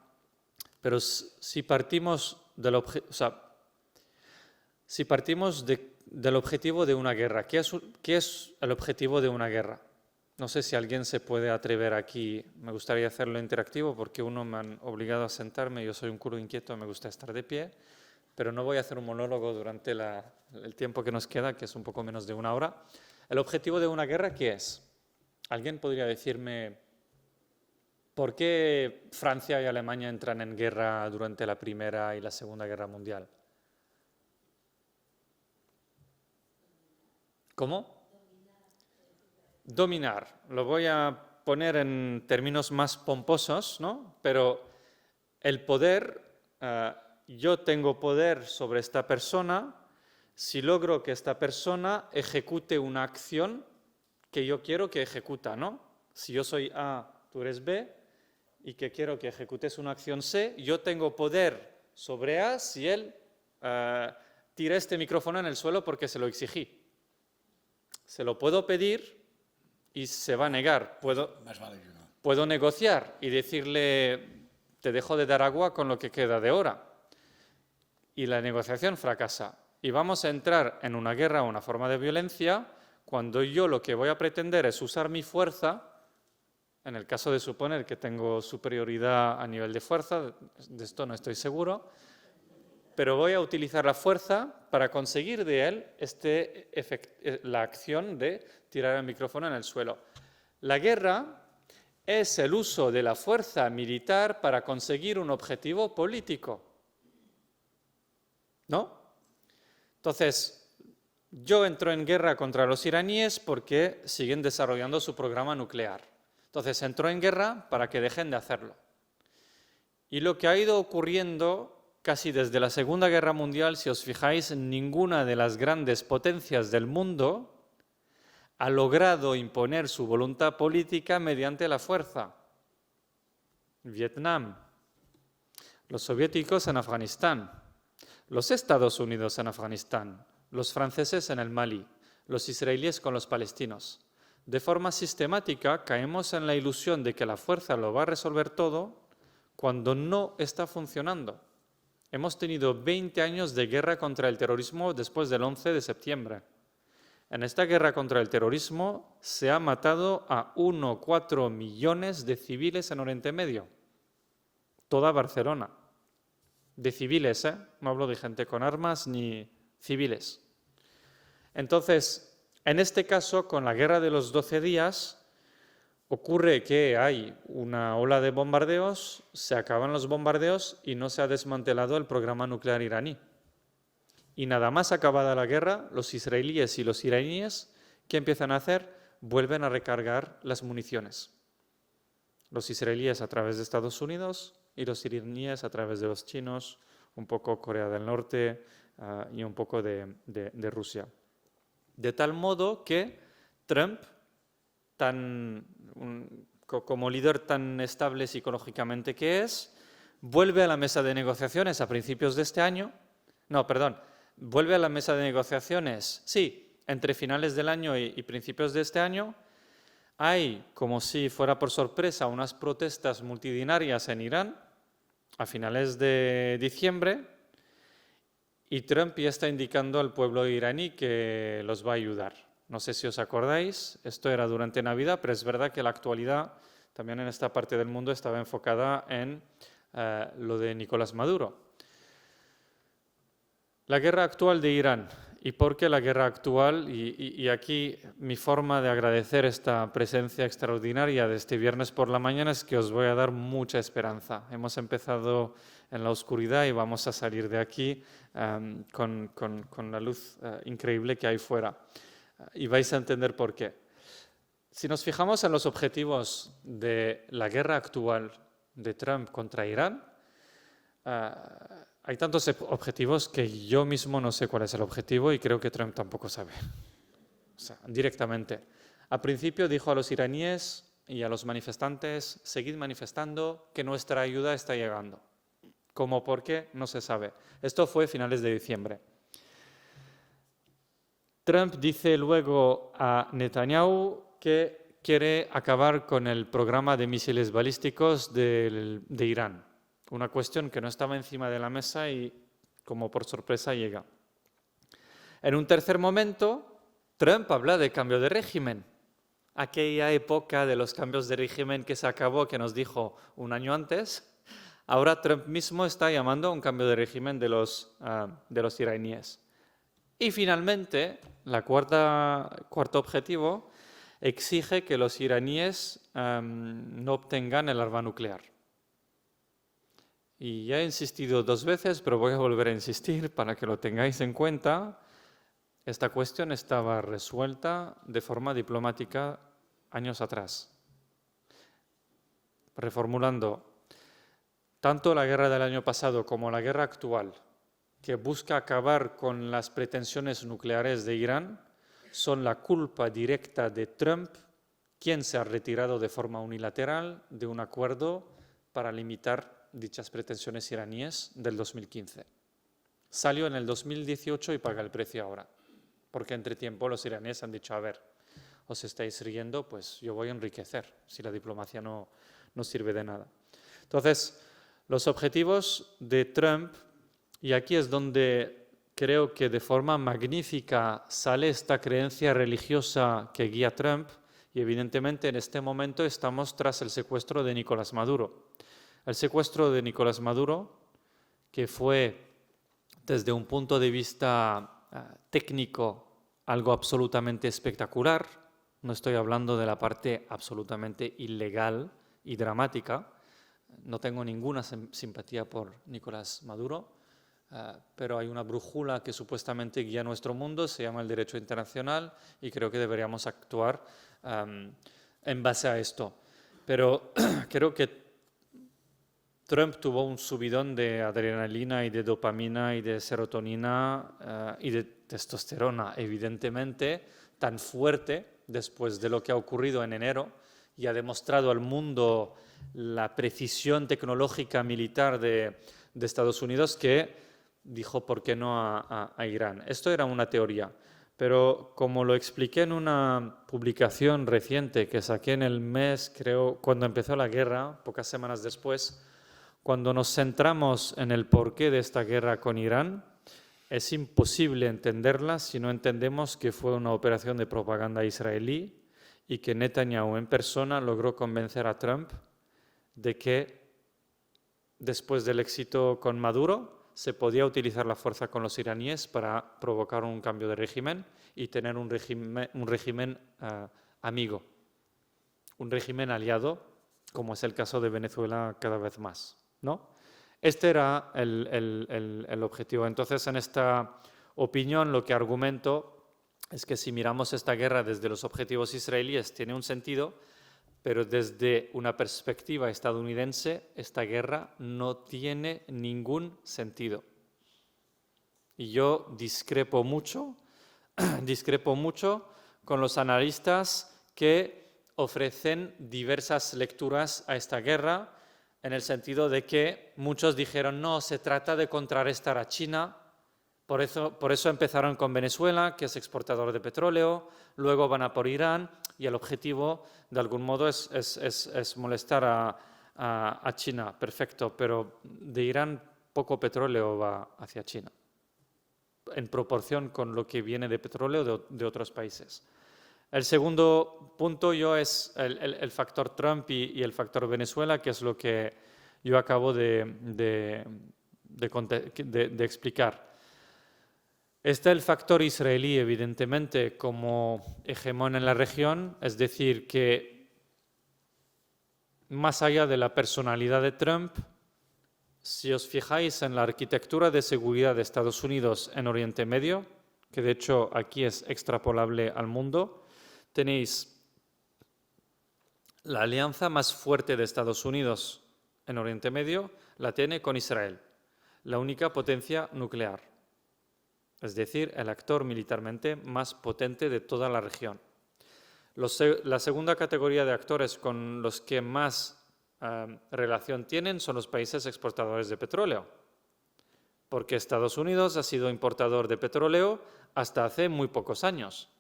pero si partimos del objetivo de una guerra, ¿qué es el objetivo de una guerra? No sé si alguien se puede atrever aquí. Me gustaría hacerlo interactivo porque uno me han obligado a sentarme. Yo soy un culo inquieto, me gusta estar de pie, pero no voy a hacer un monólogo durante el tiempo que nos queda, que es un poco menos de una hora. ¿El objetivo de una guerra qué es? ¿Alguien podría decirme por qué Francia y Alemania entran en guerra durante la Primera y la Segunda Guerra Mundial? ¿Cómo? Dominar. Lo voy a poner en términos más pomposos, ¿no? Pero el poder, yo tengo poder sobre esta persona si logro que esta persona ejecute una acción que yo quiero que ejecuta, ¿no? Si yo soy A, tú eres B, y que quiero que ejecutes una acción C, yo tengo poder sobre A si él tira este micrófono en el suelo porque se lo exigí. Se lo puedo pedir y se va a negar. Puedo negociar y decirle, te dejo de dar agua con lo que queda de hora. Y la negociación fracasa. Y vamos a entrar en una guerra o una forma de violencia cuando yo lo que voy a pretender es usar mi fuerza, en el caso de suponer que tengo superioridad a nivel de fuerza, de esto no estoy seguro, pero voy a utilizar la fuerza para conseguir de él la acción de tirar el micrófono en el suelo. La guerra es el uso de la fuerza militar para conseguir un objetivo político, ¿no? Entonces, yo entro en guerra contra los iraníes porque siguen desarrollando su programa nuclear. Entonces, entro en guerra para que dejen de hacerlo. Y lo que ha ido ocurriendo casi desde la Segunda Guerra Mundial, si os fijáis, ninguna de las grandes potencias del mundo ha logrado imponer su voluntad política mediante la fuerza. Vietnam, los soviéticos en Afganistán, los Estados Unidos en Afganistán, los franceses en el Mali, los israelíes con los palestinos. De forma sistemática caemos en la ilusión de que la fuerza lo va a resolver todo cuando no está funcionando. Hemos tenido 20 años de guerra contra el terrorismo después del 11 de septiembre. En esta guerra contra el terrorismo se ha matado a 1,4 millones de civiles en Oriente Medio. Toda Barcelona. De civiles, ¿eh? No hablo de gente con armas ni civiles. Entonces, en este caso, con la guerra de los 12 días, ocurre que hay una ola de bombardeos, se acaban los bombardeos y no se ha desmantelado el programa nuclear iraní. Y nada más acabada la guerra, los israelíes y los iraníes, ¿qué empiezan a hacer? Vuelven a recargar las municiones. Los israelíes a través de Estados Unidos y los iraníes a través de los chinos, un poco Corea del Norte y un poco de Rusia. De tal modo que Trump, como líder tan estable psicológicamente que es, vuelve a la mesa de negociaciones a principios de este año. No, perdón, vuelve a la mesa de negociaciones, sí, entre finales del año y principios de este año. Hay, como si fuera por sorpresa, unas protestas multitudinarias en Irán a finales de diciembre y Trump ya está indicando al pueblo iraní que los va a ayudar. No sé si os acordáis, esto era durante Navidad, pero es verdad que la actualidad también en esta parte del mundo estaba enfocada en lo de Nicolás Maduro. La guerra actual de Irán. ¿Y por qué la guerra actual? Y aquí mi forma de agradecer esta presencia extraordinaria de este viernes por la mañana es que os voy a dar mucha esperanza. Hemos empezado en la oscuridad y vamos a salir de aquí con la luz increíble que hay fuera. Y vais a entender por qué. Si nos fijamos en los objetivos de la guerra actual de Trump contra Irán, hay tantos objetivos que yo mismo no sé cuál es el objetivo y creo que Trump tampoco sabe. O sea, directamente. Al principio dijo a los iraníes y a los manifestantes, seguid manifestando que nuestra ayuda está llegando. ¿Cómo por qué? No se sabe. Esto fue a finales de diciembre. Trump dice luego a Netanyahu que quiere acabar con el programa de misiles balísticos de Irán. Una cuestión que no estaba encima de la mesa y, como por sorpresa, llega. En un tercer momento, Trump habla de cambio de régimen. Aquella época de los cambios de régimen que se acabó, que nos dijo un año antes, ahora Trump mismo está llamando a un cambio de régimen de los iraníes. Y finalmente, el cuarto objetivo exige que los iraníes no obtengan el arma nuclear. Y ya he insistido 2 veces, pero voy a volver a insistir para que lo tengáis en cuenta. Esta cuestión estaba resuelta de forma diplomática años atrás. Reformulando, tanto la guerra del año pasado como la guerra actual, que busca acabar con las pretensiones nucleares de Irán, son la culpa directa de Trump, quien se ha retirado de forma unilateral de un acuerdo para limitar dichas pretensiones iraníes del 2015. Salió en el 2018 y paga el precio ahora, porque entre tiempo los iraníes han dicho, a ver, os estáis riendo, pues yo voy a enriquecer, si la diplomacia no sirve de nada. Entonces, los objetivos de Trump, y aquí es donde creo que de forma magnífica sale esta creencia religiosa que guía a Trump, y evidentemente en este momento estamos tras el secuestro de Nicolás Maduro. El secuestro de Nicolás Maduro, que fue desde un punto de vista técnico algo absolutamente espectacular, no estoy hablando de la parte absolutamente ilegal y dramática, no tengo ninguna simpatía por Nicolás Maduro, pero hay una brújula que supuestamente guía nuestro mundo, se llama el derecho internacional y creo que deberíamos actuar en base a esto. Pero creo que Trump tuvo un subidón de adrenalina y de dopamina y de serotonina y de testosterona, evidentemente, tan fuerte después de lo que ha ocurrido en enero y ha demostrado al mundo la precisión tecnológica militar de Estados Unidos que dijo por qué no a Irán. Esto era una teoría, pero como lo expliqué en una publicación reciente que saqué en el mes, creo, cuando empezó la guerra, pocas semanas después, cuando nos centramos en el porqué de esta guerra con Irán, es imposible entenderla si no entendemos que fue una operación de propaganda israelí y que Netanyahu en persona logró convencer a Trump de que después del éxito con Maduro se podía utilizar la fuerza con los iraníes para provocar un cambio de régimen y tener un régimen amigo, un régimen aliado, como es el caso de Venezuela cada vez más, ¿no? Este era el objetivo. Entonces, en esta opinión, lo que argumento es que si miramos esta guerra desde los objetivos israelíes tiene un sentido, pero desde una perspectiva estadounidense, esta guerra no tiene ningún sentido. Y yo discrepo mucho con los analistas que ofrecen diversas lecturas a esta guerra, en el sentido de que muchos dijeron, no, se trata de contrarrestar a China, por eso empezaron con Venezuela, que es exportador de petróleo, luego van a por Irán, y el objetivo, de algún modo, es molestar a China. Perfecto, pero de Irán poco petróleo va hacia China, en proporción con lo que viene de petróleo de otros países. El segundo punto es el factor Trump y el factor Venezuela, que es lo que yo acabo de explicar. Está el factor israelí, evidentemente, como hegemón en la región, es decir, que más allá de la personalidad de Trump, si os fijáis en la arquitectura de seguridad de Estados Unidos en Oriente Medio, que de hecho aquí es extrapolable al mundo, tenéis la alianza más fuerte de Estados Unidos en Oriente Medio, la tiene con Israel, la única potencia nuclear, es decir, el actor militarmente más potente de toda la región. La segunda categoría de actores con los que más relación tienen son los países exportadores de petróleo, porque Estados Unidos ha sido importador de petróleo hasta hace muy pocos años.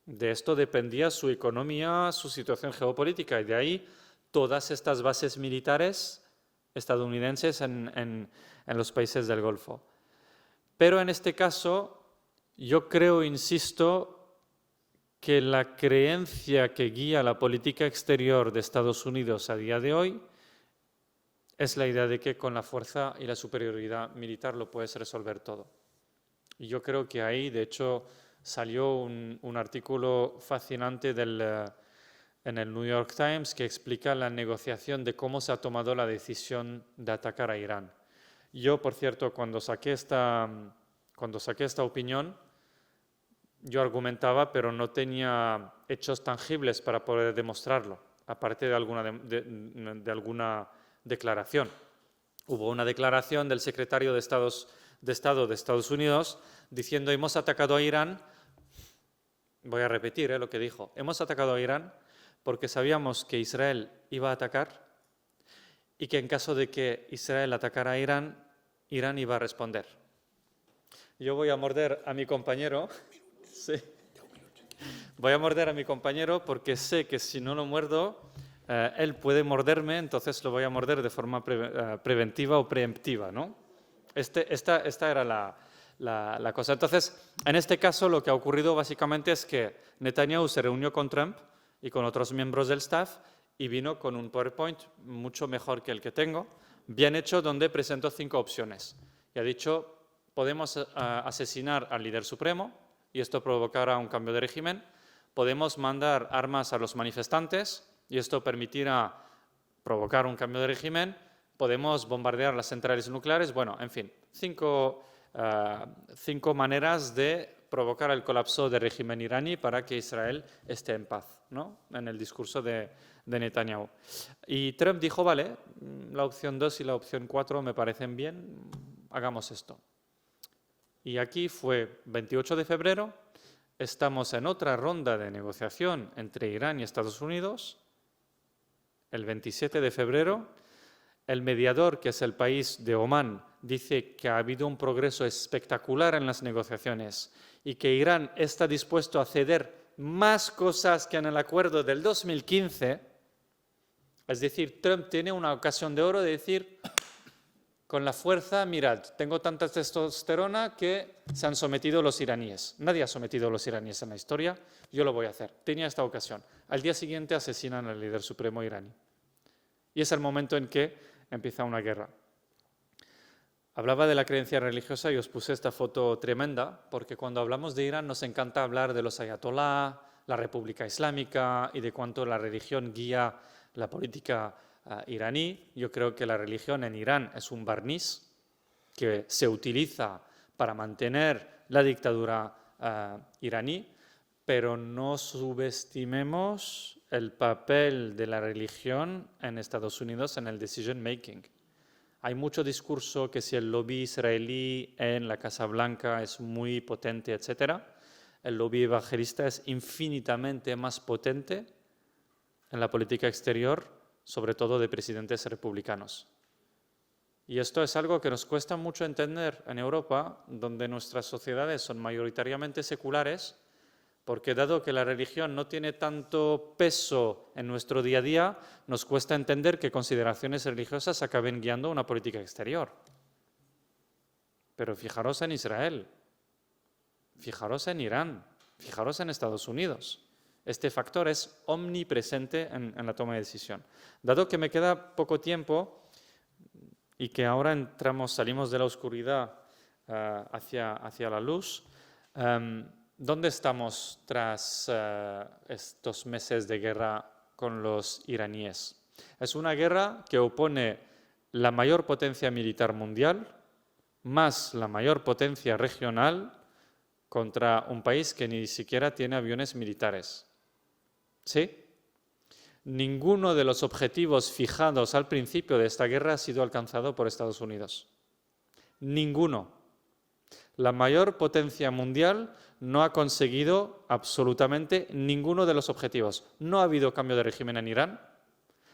De esto dependía su economía, su situación geopolítica, y de ahí todas estas bases militares estadounidenses en los países del Golfo. Pero en este caso, yo creo, insisto, que la creencia que guía la política exterior de Estados Unidos a día de hoy es la idea de que con la fuerza y la superioridad militar lo puedes resolver todo. Y yo creo que ahí, de hecho, salió un artículo fascinante en el New York Times que explica la negociación de cómo se ha tomado la decisión de atacar a Irán. Yo, por cierto, cuando saqué esta opinión, yo argumentaba, pero no tenía hechos tangibles para poder demostrarlo, aparte de alguna declaración. Hubo una declaración del secretario de Estado de Estados Unidos diciendo: hemos atacado a Irán, voy a repetir lo que dijo, hemos atacado a Irán porque sabíamos que Israel iba a atacar y que en caso de que Israel atacara a Irán, Irán iba a responder. Yo voy a morder a mi compañero. Sí. Voy a morder a mi compañero porque sé que si no lo muerdo, él puede morderme, entonces lo voy a morder de forma preventiva o preemptiva, ¿no? Esta era la cosa. Entonces, en este caso, lo que ha ocurrido básicamente es que Netanyahu se reunió con Trump y con otros miembros del staff y vino con un PowerPoint mucho mejor que el que tengo, bien hecho, donde presentó 5 opciones. Y ha dicho: podemos asesinar al líder supremo, y esto provocará un cambio de régimen. Podemos mandar armas a los manifestantes y esto permitirá provocar un cambio de régimen. Podemos bombardear las centrales nucleares. Bueno, en fin, 5 maneras de provocar el colapso del régimen iraní para que Israel esté en paz, ¿no? En el discurso de Netanyahu. Y Trump dijo: vale, la opción 2 y la opción 4 me parecen bien, hagamos esto. Y aquí fue 28 de febrero, estamos en otra ronda de negociación entre Irán y Estados Unidos. El 27 de febrero, el mediador, que es el país de Omán, dice que ha habido un progreso espectacular en las negociaciones y que Irán está dispuesto a ceder más cosas que en el acuerdo del 2015. Es decir, Trump tiene una ocasión de oro de decir: con la fuerza, mirad, tengo tanta testosterona que se han sometido los iraníes. Nadie ha sometido a los iraníes en la historia, yo lo voy a hacer. Tenía esta ocasión. Al día siguiente asesinan al líder supremo iraní. Y es el momento en que empieza una guerra. Hablaba de la creencia religiosa y os puse esta foto tremenda, porque cuando hablamos de Irán nos encanta hablar de los ayatolá, la República Islámica y de cuánto la religión guía la política iraní. Yo creo que la religión en Irán es un barniz que se utiliza para mantener la dictadura iraní, pero no subestimemos el papel de la religión en Estados Unidos en el decision making. Hay mucho discurso que si el lobby israelí en la Casa Blanca es muy potente, etc., el lobby evangelista es infinitamente más potente en la política exterior, sobre todo de presidentes republicanos. Y esto es algo que nos cuesta mucho entender en Europa, donde nuestras sociedades son mayoritariamente seculares, porque dado que la religión no tiene tanto peso en nuestro día a día, nos cuesta entender que consideraciones religiosas acaben guiando una política exterior. Pero fijaros en Israel, fijaros en Irán, fijaros en Estados Unidos. Este factor es omnipresente en la toma de decisión. Dado que me queda poco tiempo y que ahora salimos de la oscuridad hacia la luz, ¿dónde estamos tras estos meses de guerra con los iraníes? Es una guerra que opone la mayor potencia militar mundial más la mayor potencia regional contra un país que ni siquiera tiene aviones militares. ¿Sí? Ninguno de los objetivos fijados al principio de esta guerra ha sido alcanzado por Estados Unidos. Ninguno. La mayor potencia mundial no ha conseguido absolutamente ninguno de los objetivos. No ha habido cambio de régimen en Irán.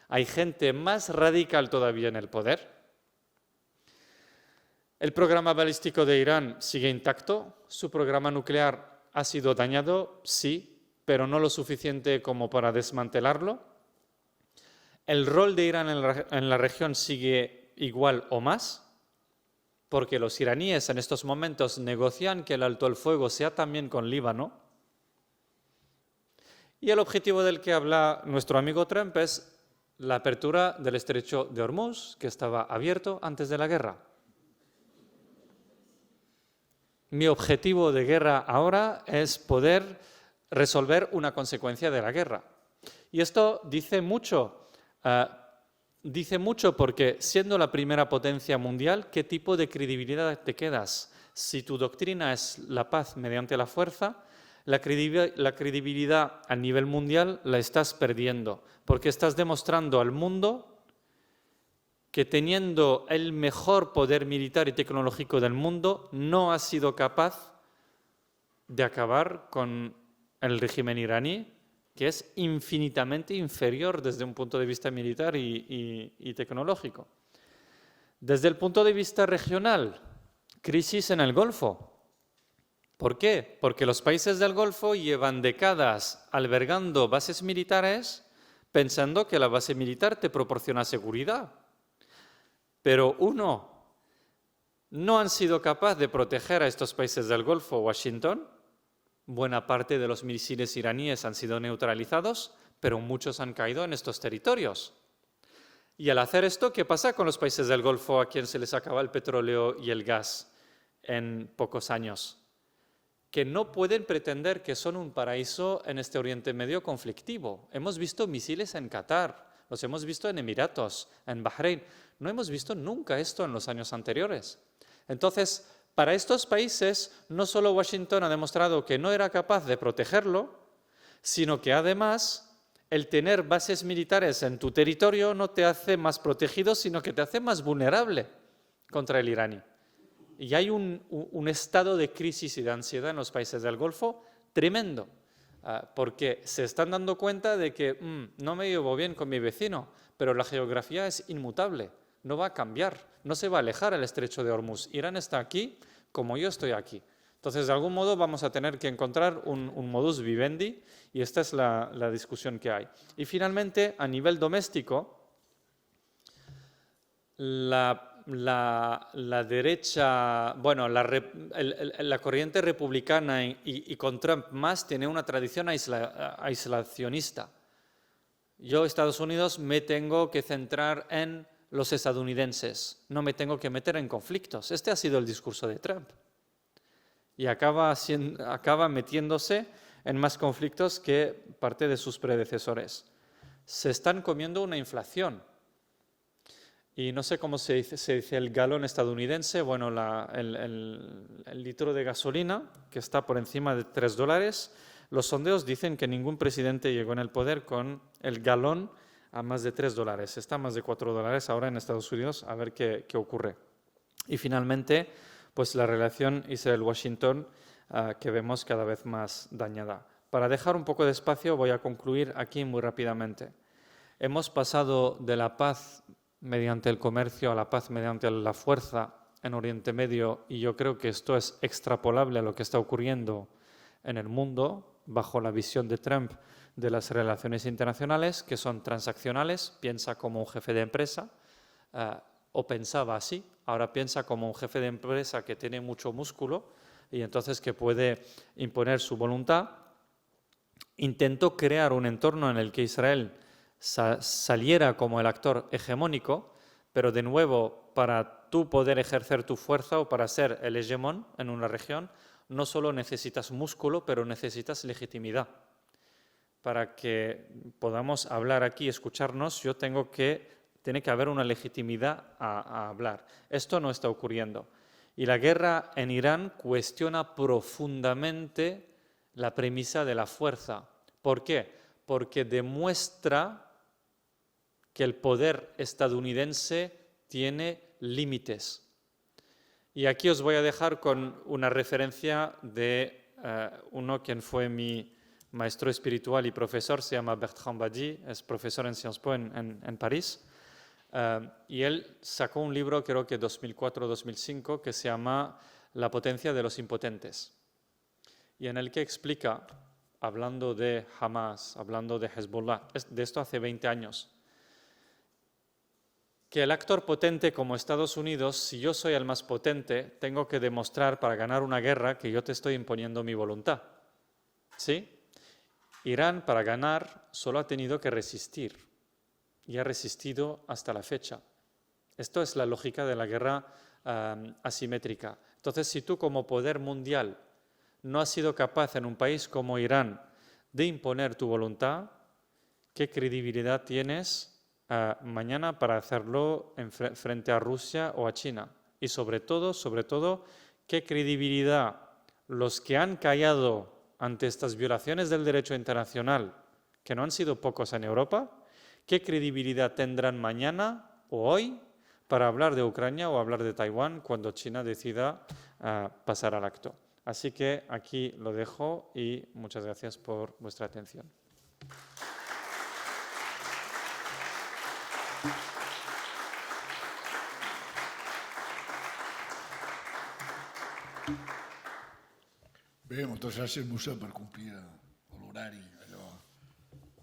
Hay gente más radical todavía en el poder. El programa balístico de Irán sigue intacto. Su programa nuclear ha sido dañado, sí, pero no lo suficiente como para desmantelarlo. El rol de Irán en la región sigue igual o más, porque los iraníes en estos momentos negocian que el alto el fuego sea también con Líbano. Y el objetivo del que habla nuestro amigo Trump es la apertura del estrecho de Hormuz, que estaba abierto antes de la guerra. Mi objetivo de guerra ahora es poder resolver una consecuencia de la guerra. Y esto dice mucho porque, siendo la primera potencia mundial, ¿qué tipo de credibilidad te quedas? Si tu doctrina es la paz mediante la fuerza, la credibilidad a nivel mundial la estás perdiendo, porque estás demostrando al mundo que teniendo el mejor poder militar y tecnológico del mundo, no ha sido capaz de acabar con el régimen iraní, que es infinitamente inferior desde un punto de vista militar y tecnológico. Desde el punto de vista regional, crisis en el Golfo. ¿Por qué? Porque los países del Golfo llevan décadas albergando bases militares pensando que la base militar te proporciona seguridad. Pero no han sido capaces de proteger a estos países del Golfo. Washington, buena parte de los misiles iraníes han sido neutralizados, pero muchos han caído en estos territorios. Y al hacer esto, ¿qué pasa con los países del Golfo a quien se les acaba el petróleo y el gas en pocos años? Que no pueden pretender que son un paraíso en este Oriente Medio conflictivo. Hemos visto misiles en Qatar, los hemos visto en Emiratos, en Bahrein. No hemos visto nunca esto en los años anteriores. Entonces, para estos países, no solo Washington ha demostrado que no era capaz de protegerlo, sino que además el tener bases militares en tu territorio no te hace más protegido, sino que te hace más vulnerable contra el iraní. Y hay un estado de crisis y de ansiedad en los países del Golfo tremendo, porque se están dando cuenta de que no me llevo bien con mi vecino, pero la geografía es inmutable, no va a cambiar, no se va a alejar el estrecho de Hormuz. Irán está aquí como yo estoy aquí. Entonces, de algún modo vamos a tener que encontrar un modus vivendi y esta es la discusión que hay. Y finalmente, a nivel doméstico, la derecha, bueno, la corriente republicana y con Trump más tiene una tradición aislacionista. Yo, Estados Unidos, me tengo que centrar en los estadounidenses, no me tengo que meter en conflictos. Este ha sido el discurso de Trump. Y acaba metiéndose en más conflictos que parte de sus predecesores. Se están comiendo una inflación. Y no sé cómo se dice el galón estadounidense, bueno, el litro de gasolina, que está por encima de $3, Los sondeos dicen que ningún presidente llegó en el poder con el galón a más de $3. Está a más de $4 ahora en Estados Unidos, a ver qué ocurre. Y finalmente, pues la relación Israel-Washington, que vemos cada vez más dañada. Para dejar un poco de espacio, voy a concluir aquí muy rápidamente. Hemos pasado de la paz mediante el comercio a la paz mediante la fuerza en Oriente Medio, y yo creo que esto es extrapolable a lo que está ocurriendo en el mundo bajo la visión de Trump de las relaciones internacionales, que son transaccionales. Piensa como un jefe de empresa, o pensaba así, ahora piensa como un jefe de empresa que tiene mucho músculo y entonces que puede imponer su voluntad. Intentó crear un entorno en el que Israel saliera como el actor hegemónico, pero de nuevo, para tú poder ejercer tu fuerza o para ser el hegemón en una región, no solo necesitas músculo, pero necesitas legitimidad. Para que podamos hablar aquí, escucharnos, tiene que haber una legitimidad a hablar. Esto no está ocurriendo. Y la guerra en Irán cuestiona profundamente la premisa de la fuerza. ¿Por qué? Porque demuestra que el poder estadounidense tiene límites. Y aquí os voy a dejar con una referencia de uno quien fue mi maestro espiritual y profesor, se llama Bertrand Badi, es profesor en Sciences Po en París. Y él sacó un libro, creo que 2004-2005, que se llama La potencia de los impotentes, y en el que explica, hablando de Hamas, hablando de Hezbollah, de esto hace 20 años, que el actor potente como Estados Unidos, si yo soy el más potente, tengo que demostrar para ganar una guerra que yo te estoy imponiendo mi voluntad. ¿Sí? Irán, para ganar, solo ha tenido que resistir, y ha resistido hasta la fecha. Esto es la lógica de la guerra asimétrica. Entonces, si tú como poder mundial no has sido capaz en un país como Irán de imponer tu voluntad, ¿qué credibilidad tienes mañana para hacerlo frente a Rusia o a China? Y sobre todo, ¿qué credibilidad los que han callado ante estas violaciones del derecho internacional, que no han sido pocos en Europa, qué credibilidad tendrán mañana o hoy para hablar de Ucrania o hablar de Taiwán cuando China decida pasar al acto? Así que aquí lo dejo y muchas gracias por vuestra atención. Bé, moltes gràcies, Musa, per complir l'horari, allò,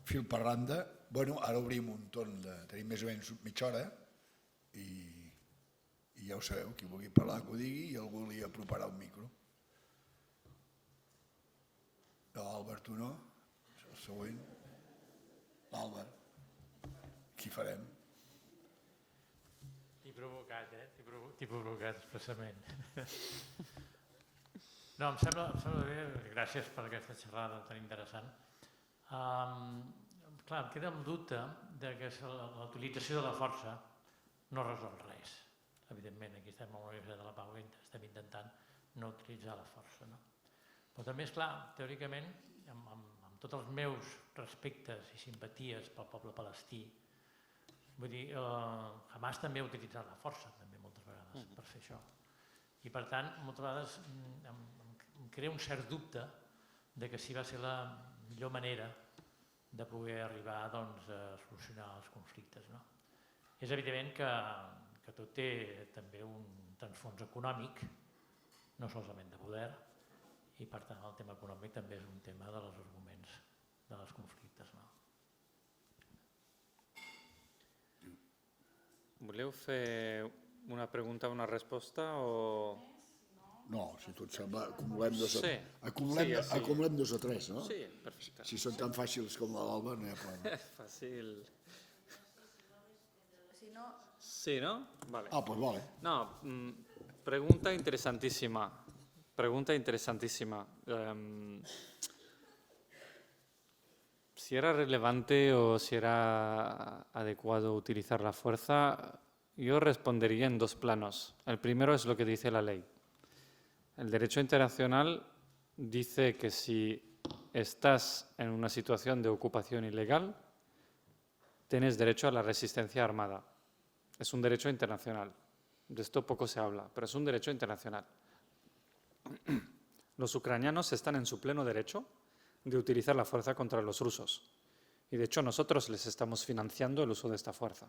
fil per randa. Bueno, ara obrim un torn tenim més o menys mitja hora i ja ho sabeu, qui vulgui parlar que ho digui i algú li aproparà un micro. No, Albert, tu no? El següent. L'Àlvaro. Qui farem? T'he provocat, T'he provocat expressament. No, em sembla bé, gràcies per aquesta xerrada tan interessant. Clar, em queda el dubte que la utilització de la força no resol res. Evidentment, aquí estem a la Universitat de la Pau i estem intentant no utilitzar la força. No? Però també, és clar, teòricament, amb tots els meus respectes i simpaties pel poble palestí, vull dir, Hamas també ha utilitzat la força, també, moltes vegades, per fer això. I, per tant, moltes vegades em crea un cert dubte de que si va ser la millor manera de poder arribar a solucionar els conflictes. És evident que tot té també un transfons econòmic, no solament de poder, i per tant el tema econòmic també és un tema dels arguments dels conflictes. Voleu fer una pregunta o una resposta o...? No, si tot sembla, acumulem dos o tres, no? Sí, perfecte. Si són tan fàcils com la d'Alba, no hi ha problema. Fàcil. Sí, ¿no? Vale. Ah, pues vale. No, pregunta interesantísima. Si era relevante o si era adecuado utilizar la fuerza, yo respondería en dos planos. El primero es lo que dice la ley. El derecho internacional dice que si estás en una situación de ocupación ilegal, tienes derecho a la resistencia armada. Es un derecho internacional. De esto poco se habla, pero es un derecho internacional. Los ucranianos están en su pleno derecho de utilizar la fuerza contra los rusos. Y de hecho nosotros les estamos financiando el uso de esta fuerza.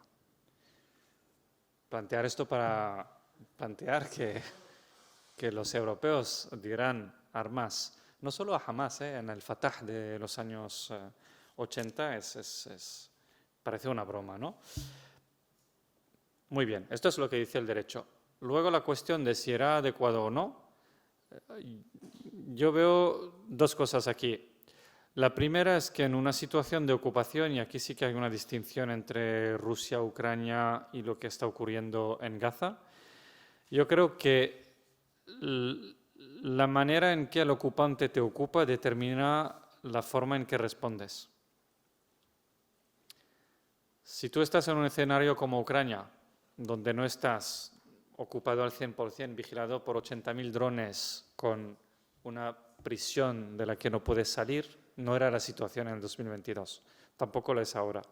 Plantear esto para plantear que los europeos dirán armas, no solo a Hamas, en el Fatah de los años 80, parece una broma, ¿no? Muy bien, esto es lo que dice el derecho. Luego la cuestión de si era adecuado o no, yo veo dos cosas aquí. La primera es que en una situación de ocupación, y aquí sí que hay una distinción entre Rusia, Ucrania y lo que está ocurriendo en Gaza, yo creo que la manera en que el ocupante te ocupa determina la forma en que respondes. Si tú estás en un escenario como Ucrania, donde no estás ocupado al 100%, vigilado por 80.000 drones, con una prisión de la que no puedes salir, no era la situación en el 2022, tampoco lo es ahora.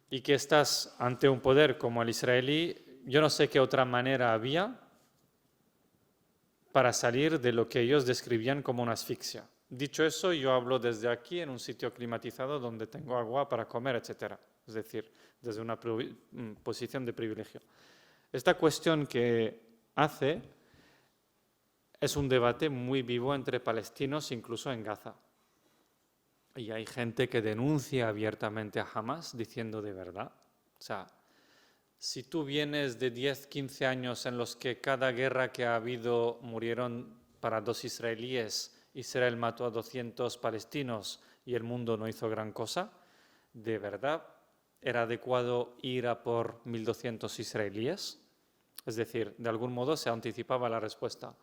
Y que estás ante un poder como el israelí, yo no sé qué otra manera había para salir de lo que ellos describían como una asfixia. Dicho eso, yo hablo desde aquí en un sitio climatizado donde tengo agua para comer, etc. Es decir, desde una posición de privilegio. Esta cuestión que hace es un debate muy vivo entre palestinos, incluso en Gaza. Y hay gente que denuncia abiertamente a Hamas diciendo de verdad. O sea, si tú vienes de 10, 15 años en los que cada guerra que ha habido murieron para 2 israelíes, Israel mató a 200 palestinos y el mundo no hizo gran cosa, ¿de verdad era adecuado ir a por 1.200 israelíes? Es decir, de algún modo se anticipaba la respuesta.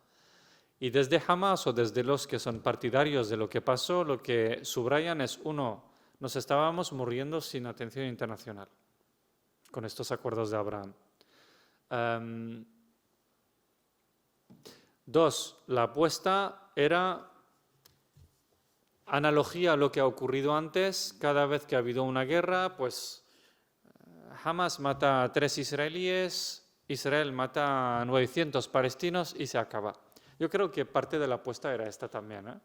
Y desde Hamas o desde los que son partidarios de lo que pasó, lo que subrayan es, uno, nos estábamos muriendo sin atención internacional con estos acuerdos de Abraham. 2, la apuesta era analogía a lo que ha ocurrido antes. Cada vez que ha habido una guerra, pues Hamas mata a 3 israelíes, Israel mata a 900 palestinos y se acaba. Yo creo que parte de la apuesta era esta también,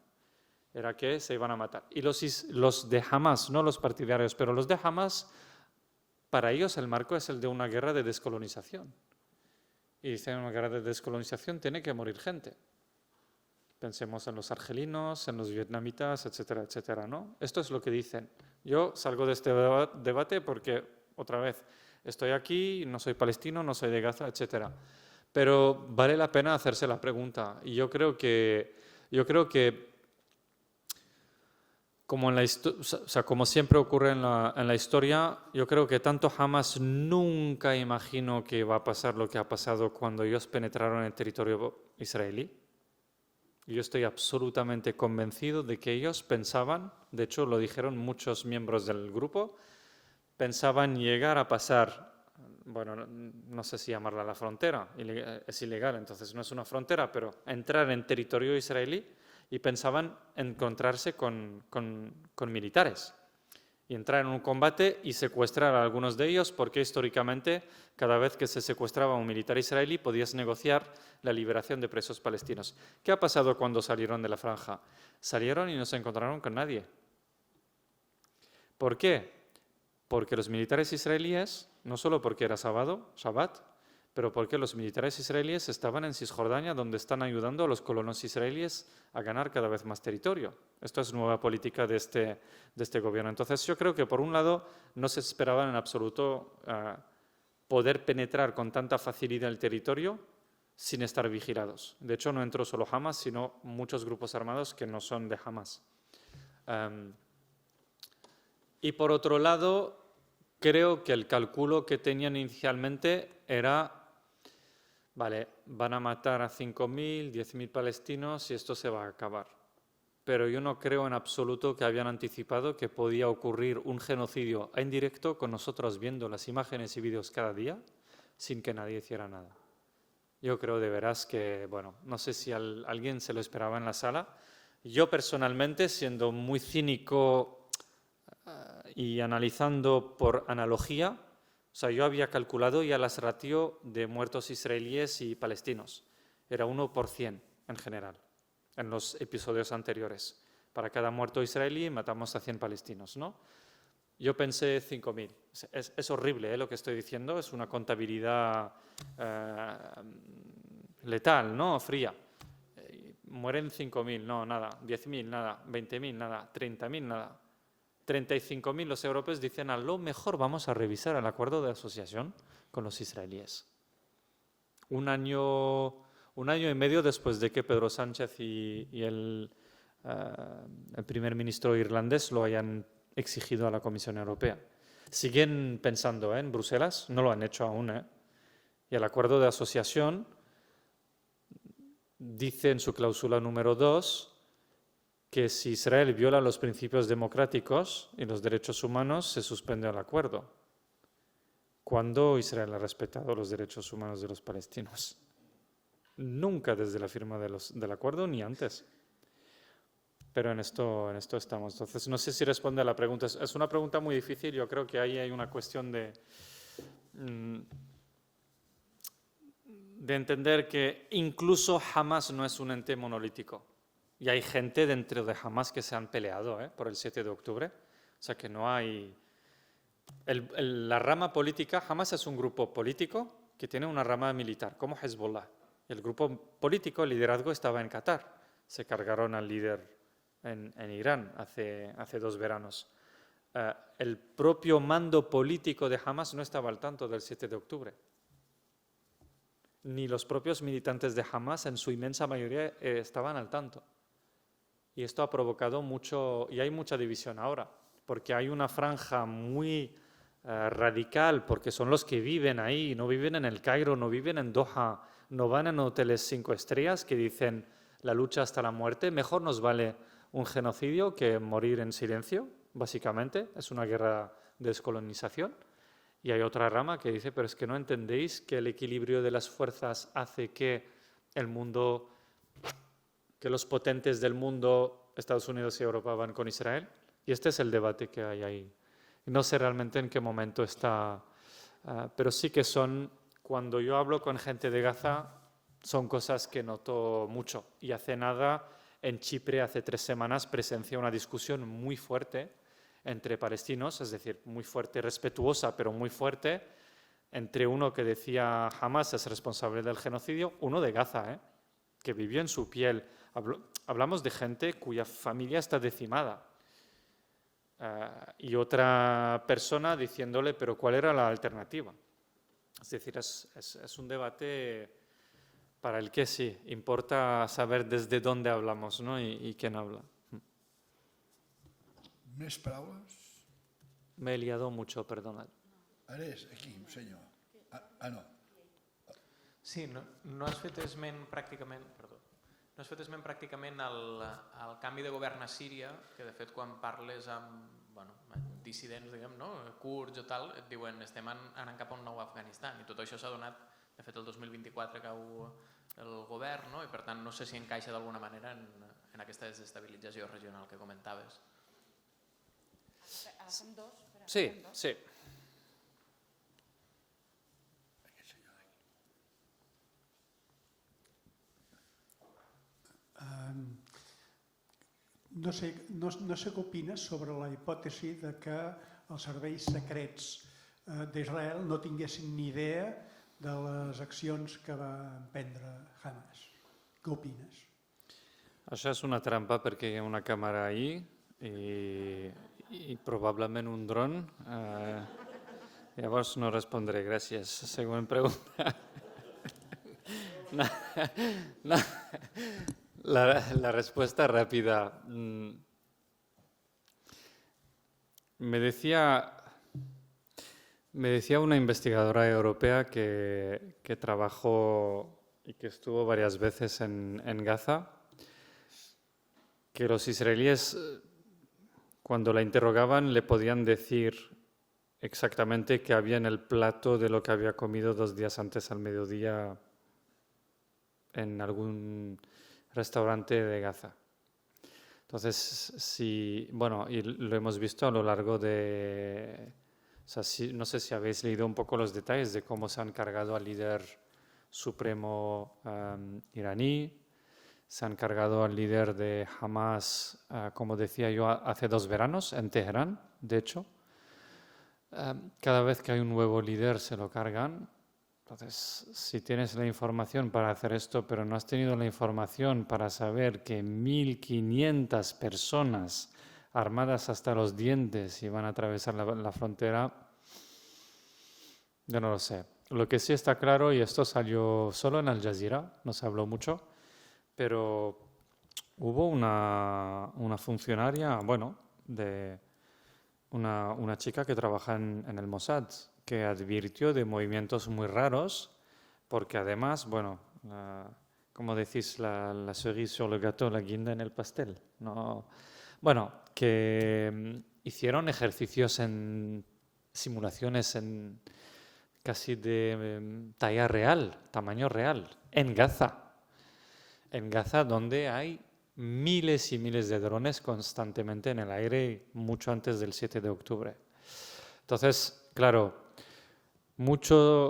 era que se iban a matar. Y los de Hamas, no los partidarios, pero los de Hamas, para ellos el marco es el de una guerra de descolonización. Y dicen, en una guerra de descolonización tiene que morir gente. Pensemos en los argelinos, en los vietnamitas, etcétera, etcétera, ¿no? Esto es lo que dicen. Yo salgo de este debate porque, otra vez, estoy aquí, no soy palestino, no soy de Gaza, etcétera. Pero vale la pena hacerse la pregunta. Y yo creo que como, como siempre ocurre en la historia, yo creo que tanto Hamas nunca imaginó que iba a pasar lo que ha pasado cuando ellos penetraron en el territorio israelí. Yo estoy absolutamente convencido de que ellos pensaban, de hecho lo dijeron muchos miembros del grupo, pensaban llegar a pasar, bueno, no sé si llamarla la frontera, es ilegal, entonces no es una frontera, pero entrar en territorio israelí y pensaban encontrarse con militares y entrar en un combate y secuestrar a algunos de ellos, porque históricamente cada vez que se secuestraba a un militar israelí podías negociar la liberación de presos palestinos. ¿Qué ha pasado cuando salieron de la franja? Salieron y no se encontraron con nadie. ¿Por qué? Porque los militares israelíes, no solo porque era Shabbat, pero porque los militares israelíes estaban en Cisjordania, donde están ayudando a los colonos israelíes a ganar cada vez más territorio. Esto es nueva política de este gobierno. Entonces yo creo que por un lado no se esperaban en absoluto poder penetrar con tanta facilidad el territorio sin estar vigilados. De hecho no entró solo Hamas, sino muchos grupos armados que no son de Hamas. Y por otro lado, creo que el cálculo que tenían inicialmente era, vale, van a matar a 5.000, 10.000 palestinos y esto se va a acabar. Pero yo no creo en absoluto que habían anticipado que podía ocurrir un genocidio en directo con nosotros viendo las imágenes y vídeos cada día sin que nadie hiciera nada. Yo creo de veras que, bueno, no sé si alguien se lo esperaba en la sala. Yo personalmente, siendo muy cínico y analizando por analogía, o sea, yo había calculado ya las ratios de muertos israelíes y palestinos. Era 1 por 100 en general, en los episodios anteriores. Para cada muerto israelí matamos a 100 palestinos, ¿no? Yo pensé 5.000. Es horrible lo que estoy diciendo, es una contabilidad letal, ¿no? Fría. Mueren 5.000, no, nada. 10.000, nada. 20.000, nada. 30.000, nada. 35.000 los europeos dicen a lo mejor vamos a revisar el acuerdo de asociación con los israelíes. Un año y medio después de que Pedro Sánchez y el primer ministro irlandés lo hayan exigido a la Comisión Europea. Siguen pensando en Bruselas, no lo han hecho aún. Y el acuerdo de asociación dice en su cláusula número 2 que si Israel viola los principios democráticos y los derechos humanos, se suspende el acuerdo. ¿Cuándo Israel ha respetado los derechos humanos de los palestinos? Nunca desde la firma del acuerdo ni antes. Pero en esto estamos. Entonces, no sé si responde a la pregunta. Es una pregunta muy difícil. Yo creo que ahí hay una cuestión de entender que incluso Hamas no es un ente monolítico. Y hay gente dentro de Hamas que se han peleado por el 7 de octubre. O sea que no hay... la rama política, Hamas es un grupo político que tiene una rama militar, como Hezbollah. El grupo político, el liderazgo, estaba en Qatar. Se cargaron al líder en Irán hace 2 veranos. El propio mando político de Hamas no estaba al tanto del 7 de octubre. Ni los propios militantes de Hamas, en su inmensa mayoría, estaban al tanto. Y esto ha provocado mucho, y hay mucha división ahora, porque hay una franja muy radical, porque son los que viven ahí, no viven en el Cairo, no viven en Doha, no van en hoteles 5 estrellas, que dicen la lucha hasta la muerte, mejor nos vale un genocidio que morir en silencio, básicamente, es una guerra de descolonización. Y hay otra rama que dice, pero es que no entendéis que el equilibrio de las fuerzas hace que el mundo, que los potentes del mundo, Estados Unidos y Europa, van con Israel. Y este es el debate que hay ahí. No sé realmente en qué momento está, pero sí que son, cuando yo hablo con gente de Gaza, son cosas que noto mucho. Y hace nada, en Chipre, hace 3 semanas, presencié una discusión muy fuerte entre palestinos, es decir, muy fuerte, respetuosa, pero muy fuerte, entre uno que decía Hamas es responsable del genocidio, uno de Gaza, que vivió en su piel. Hablamos de gente cuya familia está decimada. Y otra persona diciéndole, pero ¿cuál era la alternativa? Es decir, es un debate para el que sí, importa saber desde dónde hablamos, ¿no? y quién habla. Més paraules? Me he liado mucho, perdonad. Ara és aquí, senyor. No. Sí, no has fet esment pràcticament, al canvi de govern a Síria, que de fet quan parles amb dissidents, diguem, no? Kurds o tal, et diuen estem anant cap a un nou Afganistan, i tot això s'ha donat, de fet el 2024 cau el govern, no? I per tant no sé si encaixa d'alguna manera en aquesta desestabilització regional que comentaves. Som 2. Sí, sí. No sé què opines sobre la hipòtesi de que els serveis secrets d'Israel no tinguessin ni idea de les accions que va emprendre Hamas. Què opines? Això és una trampa perquè hi ha una càmera ahí i probablement un dron. Llavors no respondré, gràcies. Següent pregunta. No. La respuesta rápida. Me decía una investigadora europea que trabajó y que estuvo varias veces en Gaza, que los israelíes, cuando la interrogaban, le podían decir exactamente qué había en el plato de lo que había comido 2 días antes al mediodía en algún restaurante de Gaza. Entonces, y lo hemos visto a lo largo de... O sea, no sé si habéis leído un poco los detalles de cómo se han cargado al líder supremo iraní, se han cargado al líder de Hamas, como decía yo, hace 2 veranos, en Teherán, de hecho. Cada vez que hay un nuevo líder se lo cargan. Entonces, si tienes la información para hacer esto, pero no has tenido la información para saber que 1.500 personas armadas hasta los dientes iban a atravesar la frontera, yo no lo sé. Lo que sí está claro, y esto salió solo en Al Jazeera, no se habló mucho, pero hubo una funcionaria, de una chica que trabaja en el Mossad, que advirtió de movimientos muy raros, porque además, como decís, la cerise sur le gâteau, la guinda en el pastel, ¿no? Que hicieron ejercicios en simulaciones casi de talla real, tamaño real, en Gaza. En Gaza, donde hay miles y miles de drones constantemente en el aire, mucho antes del 7 de octubre. Entonces, claro,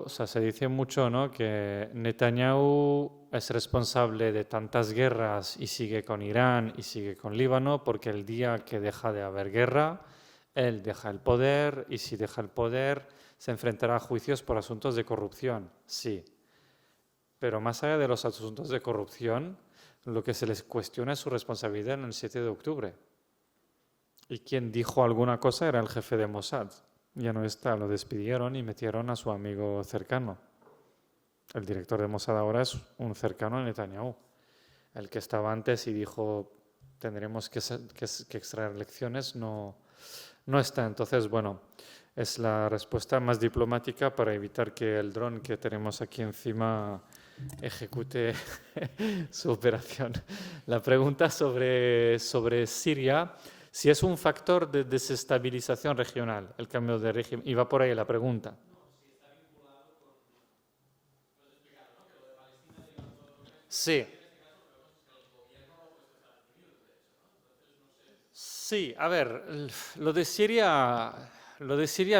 se dice mucho, ¿no?, que Netanyahu es responsable de tantas guerras y sigue con Irán y sigue con Líbano, porque el día que deja de haber guerra, él deja el poder, y si deja el poder se enfrentará a juicios por asuntos de corrupción. Sí, pero más allá de los asuntos de corrupción, lo que se les cuestiona es su responsabilidad en el 7 de octubre. Y quien dijo alguna cosa era el jefe de Mossad. Ya no está, lo despidieron y metieron a su amigo cercano. El director de Mossad ahora es un cercano a Netanyahu. El que estaba antes y dijo tendremos que extraer lecciones no está. Entonces, es la respuesta más diplomática para evitar que el dron que tenemos aquí encima ejecute su operación. La pregunta sobre Siria, si es un factor de desestabilización regional, el cambio de régimen, y va por ahí la pregunta. Sí. Sí, a ver, lo de Siria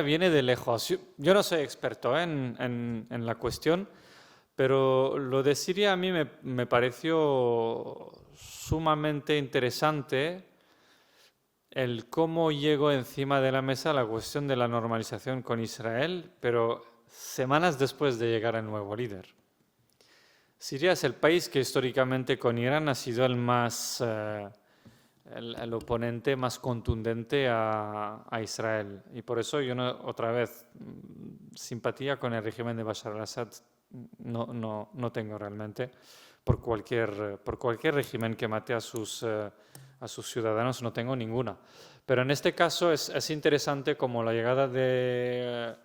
viene de lejos. Yo no soy experto en la cuestión, pero lo de Siria a mí me pareció sumamente interesante el cómo llegó encima de la mesa la cuestión de la normalización con Israel, pero semanas después de llegar el nuevo líder. Siria es el país que históricamente con Irán ha sido el oponente más contundente a Israel. Y por eso yo, otra vez, simpatía con el régimen de Bashar al-Assad no tengo realmente. Por cualquier régimen que mate a sus ciudadanos no tengo ninguna. Pero en este caso es interesante como la llegada de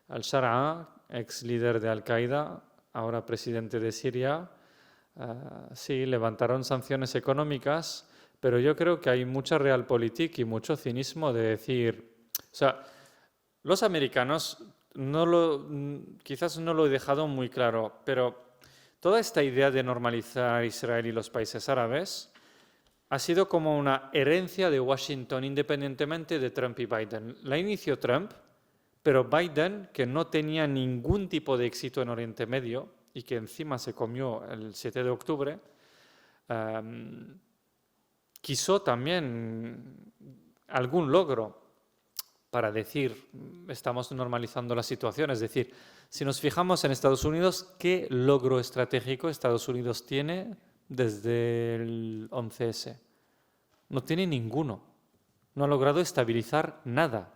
al-Shara, ex líder de Al-Qaeda, ahora presidente de Siria. Sí, levantaron sanciones económicas, pero yo creo que hay mucha realpolitik y mucho cinismo de decir... O sea, los americanos, quizás no lo he dejado muy claro, pero toda esta idea de normalizar Israel y los países árabes ha sido como una herencia de Washington, independientemente de Trump y Biden. La inició Trump, pero Biden, que no tenía ningún tipo de éxito en Oriente Medio y que encima se comió el 7 de octubre, quiso también algún logro para decir, estamos normalizando la situación. Es decir, si nos fijamos en Estados Unidos, ¿qué logro estratégico Estados Unidos tiene desde el 11S? No tiene ninguno. No ha logrado estabilizar nada.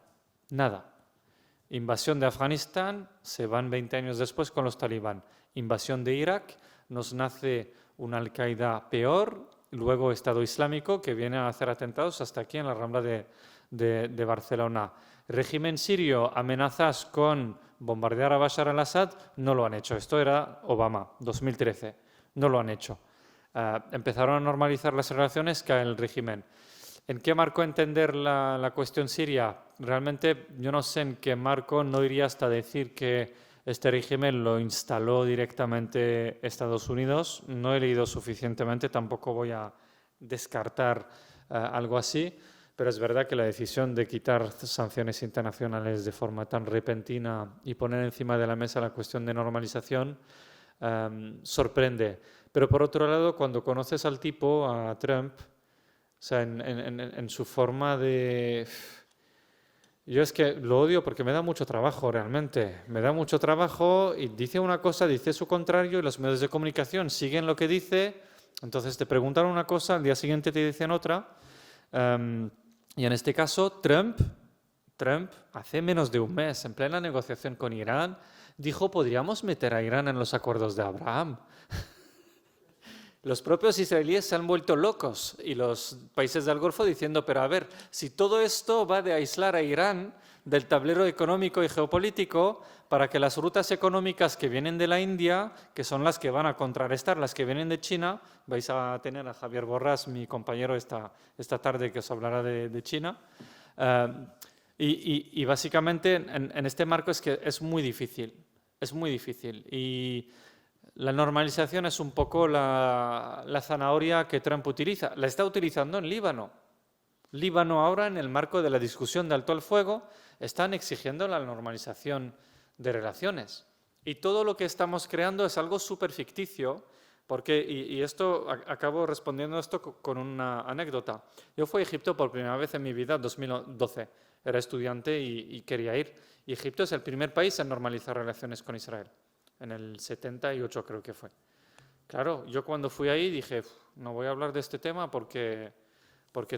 Invasión de Afganistán, se van 20 años después con los talibán. Invasión de Irak, nos nace una Al-Qaeda peor, luego Estado Islámico, que viene a hacer atentados hasta aquí en la Rambla de Barcelona. Régimen sirio, amenazas con bombardear a Bashar al-Assad, no lo han hecho. Esto era Obama, 2013. No lo han hecho. Empezaron a normalizar las relaciones, cae el régimen. ¿En qué marco entender la cuestión siria? Realmente yo no sé en qué marco, no iría hasta decir que Este régimen lo instaló directamente Estados Unidos. No he leído suficientemente, tampoco voy a descartar algo así, pero es verdad que la decisión de quitar sanciones internacionales de forma tan repentina y poner encima de la mesa la cuestión de normalización sorprende. Pero por otro lado, cuando conoces al tipo, a Trump, o sea, en su forma de... Yo es que lo odio porque me da mucho trabajo realmente. Me da mucho trabajo y dice una cosa, dice su contrario y los medios de comunicación siguen lo que dice. Entonces te preguntan una cosa, al día siguiente te dicen otra. Y en este caso, Trump, hace menos de un mes, en plena negociación con Irán, dijo podríamos meter a Irán en los acuerdos de Abraham. Los propios israelíes se han vuelto locos y los países del Golfo diciendo, pero a ver, si todo esto va de aislar a Irán del tablero económico y geopolítico para que las rutas económicas que vienen de la India, que son las que van a contrarrestar las que vienen de China, vais a tener a Javier Borrás, mi compañero, esta tarde que os hablará de China, y básicamente en este marco es que es muy difícil, y la normalización es un poco la zanahoria que Trump utiliza. La está utilizando en Líbano. Líbano ahora, en el marco de la discusión de alto el fuego, están exigiendo la normalización de relaciones. Y todo lo que estamos creando es algo súper ficticio, porque, y esto, acabo respondiendo esto con una anécdota. Yo fui a Egipto por primera vez en mi vida en 2012. Era estudiante y quería ir. Y Egipto es el primer país en normalizar relaciones con Israel. En el 78 creo que fue. Claro, yo cuando fui ahí dije, no voy a hablar de este tema porque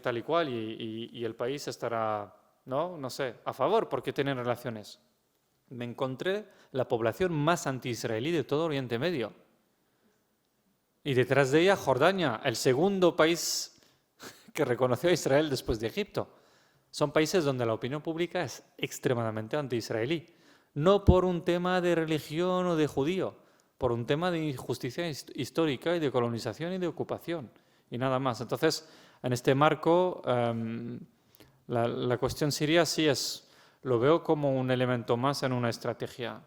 tal y cual, y el país estará, no sé, a favor porque tienen relaciones. Me encontré la población más anti-israelí de todo Oriente Medio. Y detrás de ella Jordania, el segundo país que reconoció a Israel después de Egipto. Son países donde la opinión pública es extremadamente anti-israelí. No por un tema de religión o de judío, por un tema de injusticia histórica y de colonización y de ocupación, y nada más. Entonces, en este marco, la cuestión siria sí lo veo como un elemento más en una estrategia.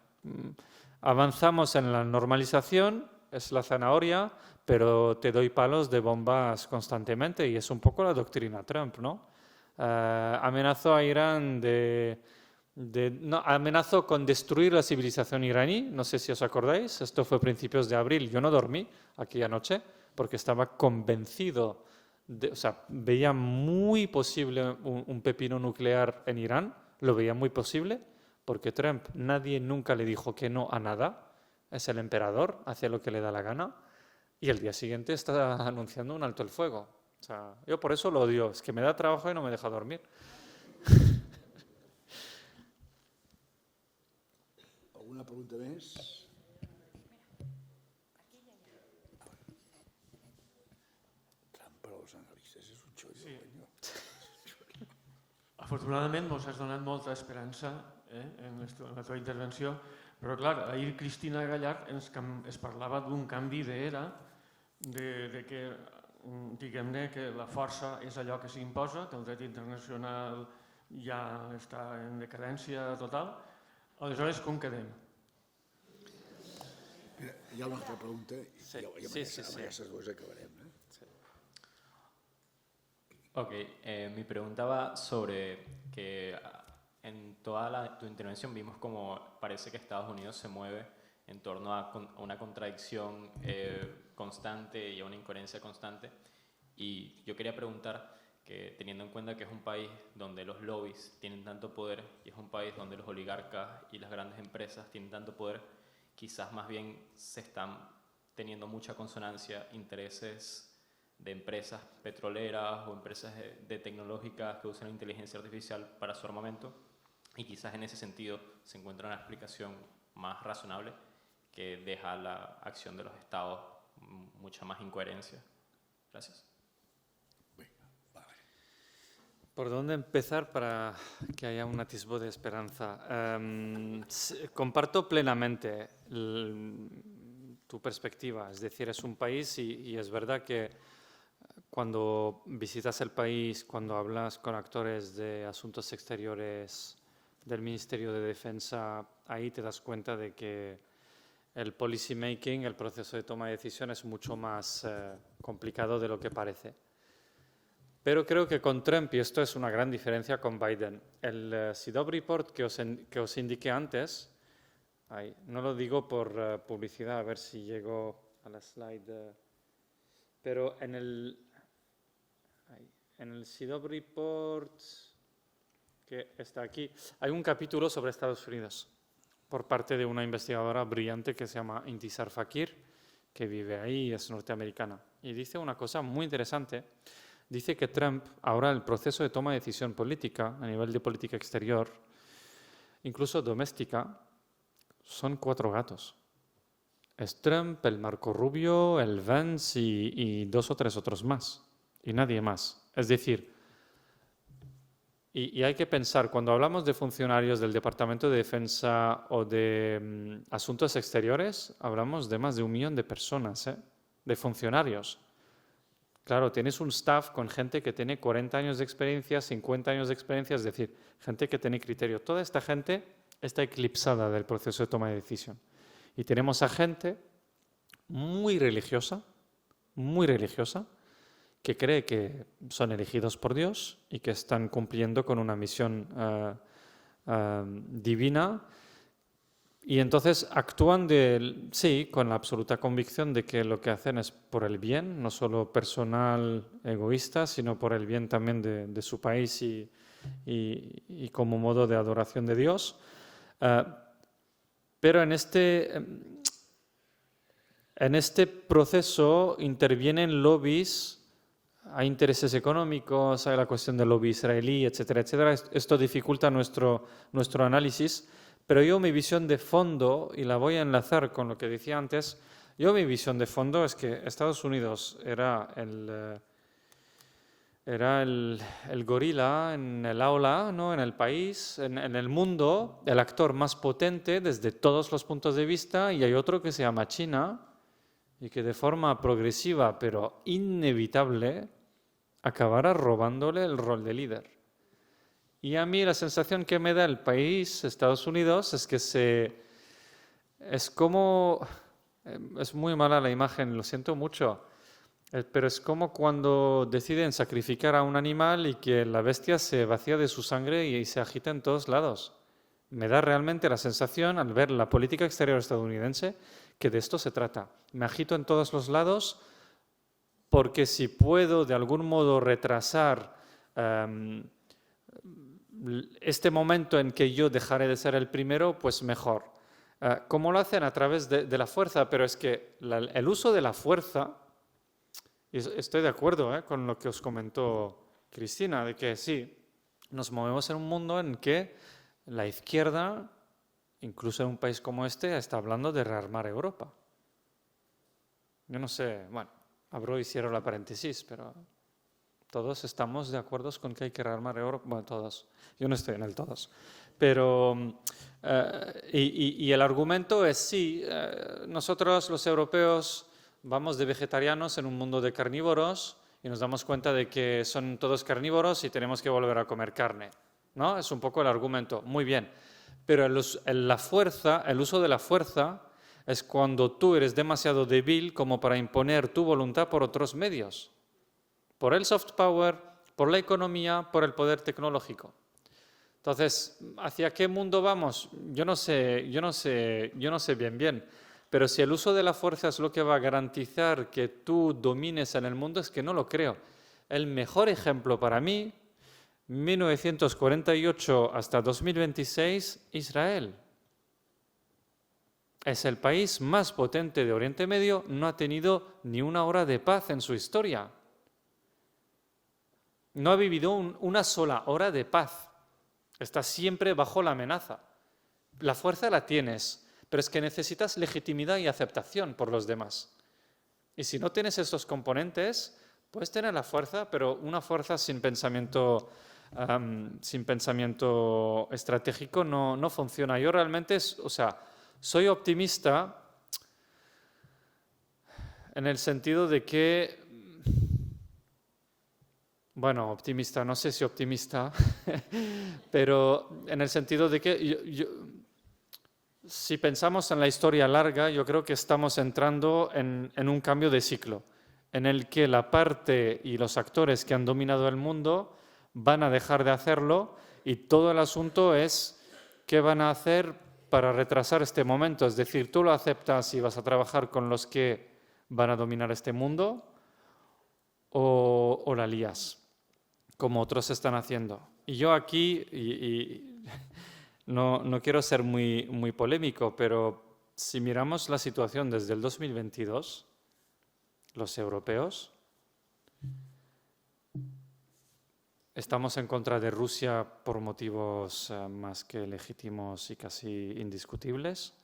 Avanzamos en la normalización, es la zanahoria, pero te doy palos de bombas constantemente, y es un poco la doctrina Trump, ¿no? Amenazó a Irán amenazó con destruir la civilización iraní, no sé si os acordáis, esto fue a principios de abril, yo no dormí aquella noche porque estaba convencido, o sea, veía muy posible un pepino nuclear en Irán, lo veía muy posible, porque Trump, nadie nunca le dijo que no a nada, es el emperador, hace lo que le da la gana, y el día siguiente está anunciando un alto el fuego. O sea, yo por eso lo odio, es que me da trabajo y no me deja dormir. Alguna pregunta més? Trump per als analistes és un xollo. Sí. Afortunadament mos has donat molta esperança en la teva intervenció, però clar, ahir Cristina Gallard es parlava d'un canvi d'era, de que diguem-ne que la força és allò que s'imposa, que el dret internacional ja està en decadència total. Aleshores, com quedem? Mira, hi ha una altra pregunta i Sí. amb aquestes dues acabarem. Ok, mi pregunta va sobre que en toda tu intervención vimos como parece que Estados Unidos se mueve en torno a una contradicción constante y a una incoherencia constante. Y yo quería preguntar que teniendo en cuenta que es un país donde los lobbies tienen tanto poder y es un país donde los oligarcas y las grandes empresas tienen tanto poder, quizás más bien se están teniendo mucha consonancia intereses de empresas petroleras o empresas de tecnológicas que usan la inteligencia artificial para su armamento, y quizás en ese sentido se encuentra una explicación más razonable que deja la acción de los estados mucha más incoherencia. Gracias. ¿Por dónde empezar para que haya un atisbo de esperanza? Comparto plenamente tu perspectiva, es decir, es un país y es verdad que cuando visitas el país, cuando hablas con actores de asuntos exteriores del Ministerio de Defensa, ahí te das cuenta de que el policy making, el proceso de toma de decisión es mucho más complicado de lo que parece. Pero creo que con Trump, y esto es una gran diferencia con Biden, el CDOB Report que os indiqué antes, no lo digo por publicidad, a ver si llego a la slide, pero en el CDOB Report, que está aquí, hay un capítulo sobre Estados Unidos por parte de una investigadora brillante que se llama Intisar Fakir, que vive ahí y es norteamericana. Y dice una cosa muy interesante. Dice que Trump, ahora el proceso de toma de decisión política, a nivel de política exterior, incluso doméstica, son 4 gatos. Es Trump, el Marco Rubio, el Vance y 2 o 3 otros más. Y nadie más. Es decir, y hay que pensar, cuando hablamos de funcionarios del Departamento de Defensa o de Asuntos Exteriores, hablamos de más de 1 millón de personas, de funcionarios. Claro, tienes un staff con gente que tiene 40 años de experiencia, 50 años de experiencia, es decir, gente que tiene criterio. Toda esta gente está eclipsada del proceso de toma de decisión. Y tenemos a gente muy religiosa, que cree que son elegidos por Dios y que están cumpliendo con una misión divina, y entonces actúan con la absoluta convicción de que lo que hacen es por el bien, no solo personal, egoísta, sino por el bien también de su país y como modo de adoración de Dios. Pero en este proceso intervienen lobbies. Hay intereses económicos, hay la cuestión del lobby israelí, etcétera, etcétera. Esto dificulta nuestro análisis, pero yo mi visión de fondo, y la voy a enlazar con lo que decía antes, mi visión de fondo es que Estados Unidos era el gorila en el aula, ¿no? En el país, en el mundo, el actor más potente desde todos los puntos de vista, y hay otro que se llama China, y que de forma progresiva pero inevitable acabará robándole el rol de líder. Y a mí la sensación que me da el país, Estados Unidos, es que es como, es muy mala la imagen, lo siento mucho, pero es como cuando deciden sacrificar a un animal y que la bestia se vacía de su sangre y se agita en todos lados. Me da realmente la sensación, al ver la política exterior estadounidense, que de esto se trata. Me agito en todos los lados porque si puedo de algún modo retrasar este momento en que yo dejaré de ser el primero, pues mejor. ¿Cómo lo hacen? A través de la fuerza, pero es que el uso de la fuerza, y estoy de acuerdo con lo que os comentó Cristina, de que sí, nos movemos en un mundo en que la izquierda, incluso en un país como este, está hablando de rearmar Europa. Yo no sé, bueno, abro y cierro la paréntesis, pero todos estamos de acuerdo con que hay que rearmar Europa. Bueno, todos. Yo no estoy en el todos. Pero, y el argumento es sí, nosotros los europeos vamos de vegetarianos en un mundo de carnívoros y nos damos cuenta de que son todos carnívoros y tenemos que volver a comer carne, ¿no? Es un poco el argumento. Muy bien. Pero el uso de la fuerza es cuando tú eres demasiado débil como para imponer tu voluntad por otros medios. Por el soft power, por la economía, por el poder tecnológico. Entonces, ¿hacia qué mundo vamos? Yo no sé bien. Pero si el uso de la fuerza es lo que va a garantizar que tú domines en el mundo, es que no lo creo. El mejor ejemplo para mí, 1948 hasta 2026, Israel. Es el país más potente de Oriente Medio, no ha tenido ni una hora de paz en su historia. No ha vivido una sola hora de paz. Está siempre bajo la amenaza. La fuerza la tienes, pero es que necesitas legitimidad y aceptación por los demás. Y si no tienes esos componentes, puedes tener la fuerza, pero una fuerza sin pensamiento estratégico no funciona. Yo realmente, soy optimista en el sentido de que, Bueno, optimista, no sé si optimista, pero en el sentido de que si pensamos en la historia larga, yo creo que estamos entrando en un cambio de ciclo, en el que la parte y los actores que han dominado el mundo van a dejar de hacerlo y todo el asunto es qué van a hacer para retrasar este momento. Es decir, tú lo aceptas y vas a trabajar con los que van a dominar este mundo o la lías, como otros están haciendo. Y yo aquí, no quiero ser muy polémico, pero si miramos la situación desde el 2022, los europeos estamos en contra de Rusia por motivos más que legítimos y casi indiscutibles,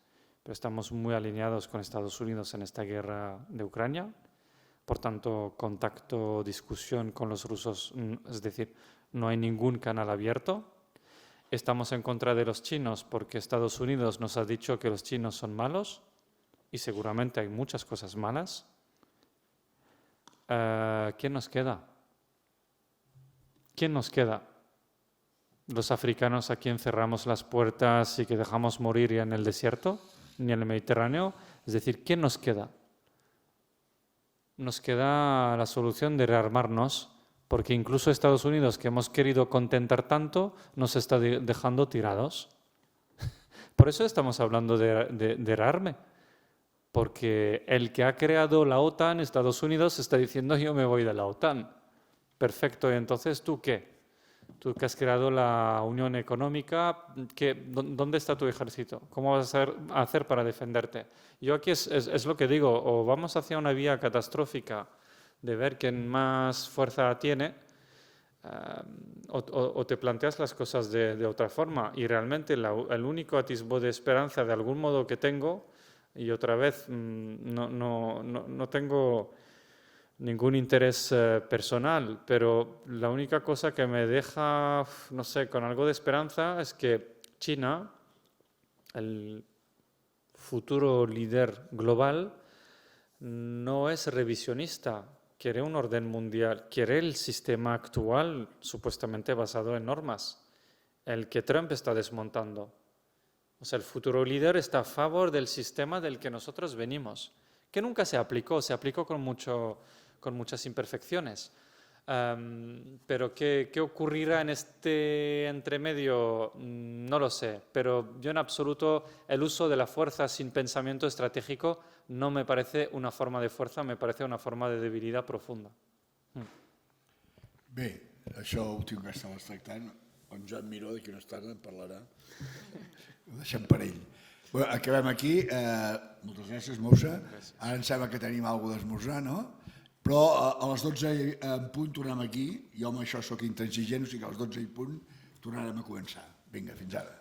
pero estamos muy alineados con Estados Unidos en esta guerra de Ucrania. Por tanto, contacto, discusión con los rusos, es decir, no hay ningún canal abierto. Estamos en contra de los chinos porque Estados Unidos nos ha dicho que los chinos son malos y seguramente hay muchas cosas malas. ¿Quién nos queda? ¿Quién nos queda? ¿Los africanos a quien cerramos las puertas y que dejamos morir ya en el desierto, ni en el Mediterráneo? Es decir, ¿quién nos queda? Nos queda la solución de rearmarnos, porque incluso Estados Unidos, que hemos querido contentar tanto, nos está dejando tirados. Por eso estamos hablando de rearme, porque el que ha creado la OTAN, Estados Unidos, está diciendo yo me voy de la OTAN. Perfecto, y entonces ¿tú qué? Tú que has creado la Unión Económica, ¿dónde está tu ejército? ¿Cómo vas a hacer para defenderte? Yo aquí es lo que digo, o vamos hacia una vía catastrófica de ver quién más fuerza tiene, o te planteas las cosas de otra forma. Y realmente el único atisbo de esperanza de algún modo que tengo, y otra vez no tengo ningún interés personal, pero la única cosa que me deja, no sé, con algo de esperanza es que China, el futuro líder global, no es revisionista, quiere un orden mundial, quiere el sistema actual supuestamente basado en normas, el que Trump está desmontando. O sea, el futuro líder está a favor del sistema del que nosotros venimos, que nunca se aplicó con muchas imperfecciones. Pero ¿qué ocurrirá en este entremedio? No lo sé, pero yo en absoluto el uso de la fuerza sin pensamiento estratégico no me parece una forma de fuerza, me parece una forma de debilidad profunda. Bé, això últim que estaves tractant, en Joan Miró d'aquí una estona en parlarà. Ho deixem per ell. Bé, acabem aquí. Moltes gràcies, Moussa. Ara em sembla que tenim alguna cosa d'esmorzar, no? Però a les 12 en punt tornem aquí. Jo amb això sóc intransigent, o sigui que a les 12 en punt tornarem a començar. Vinga, fins ara.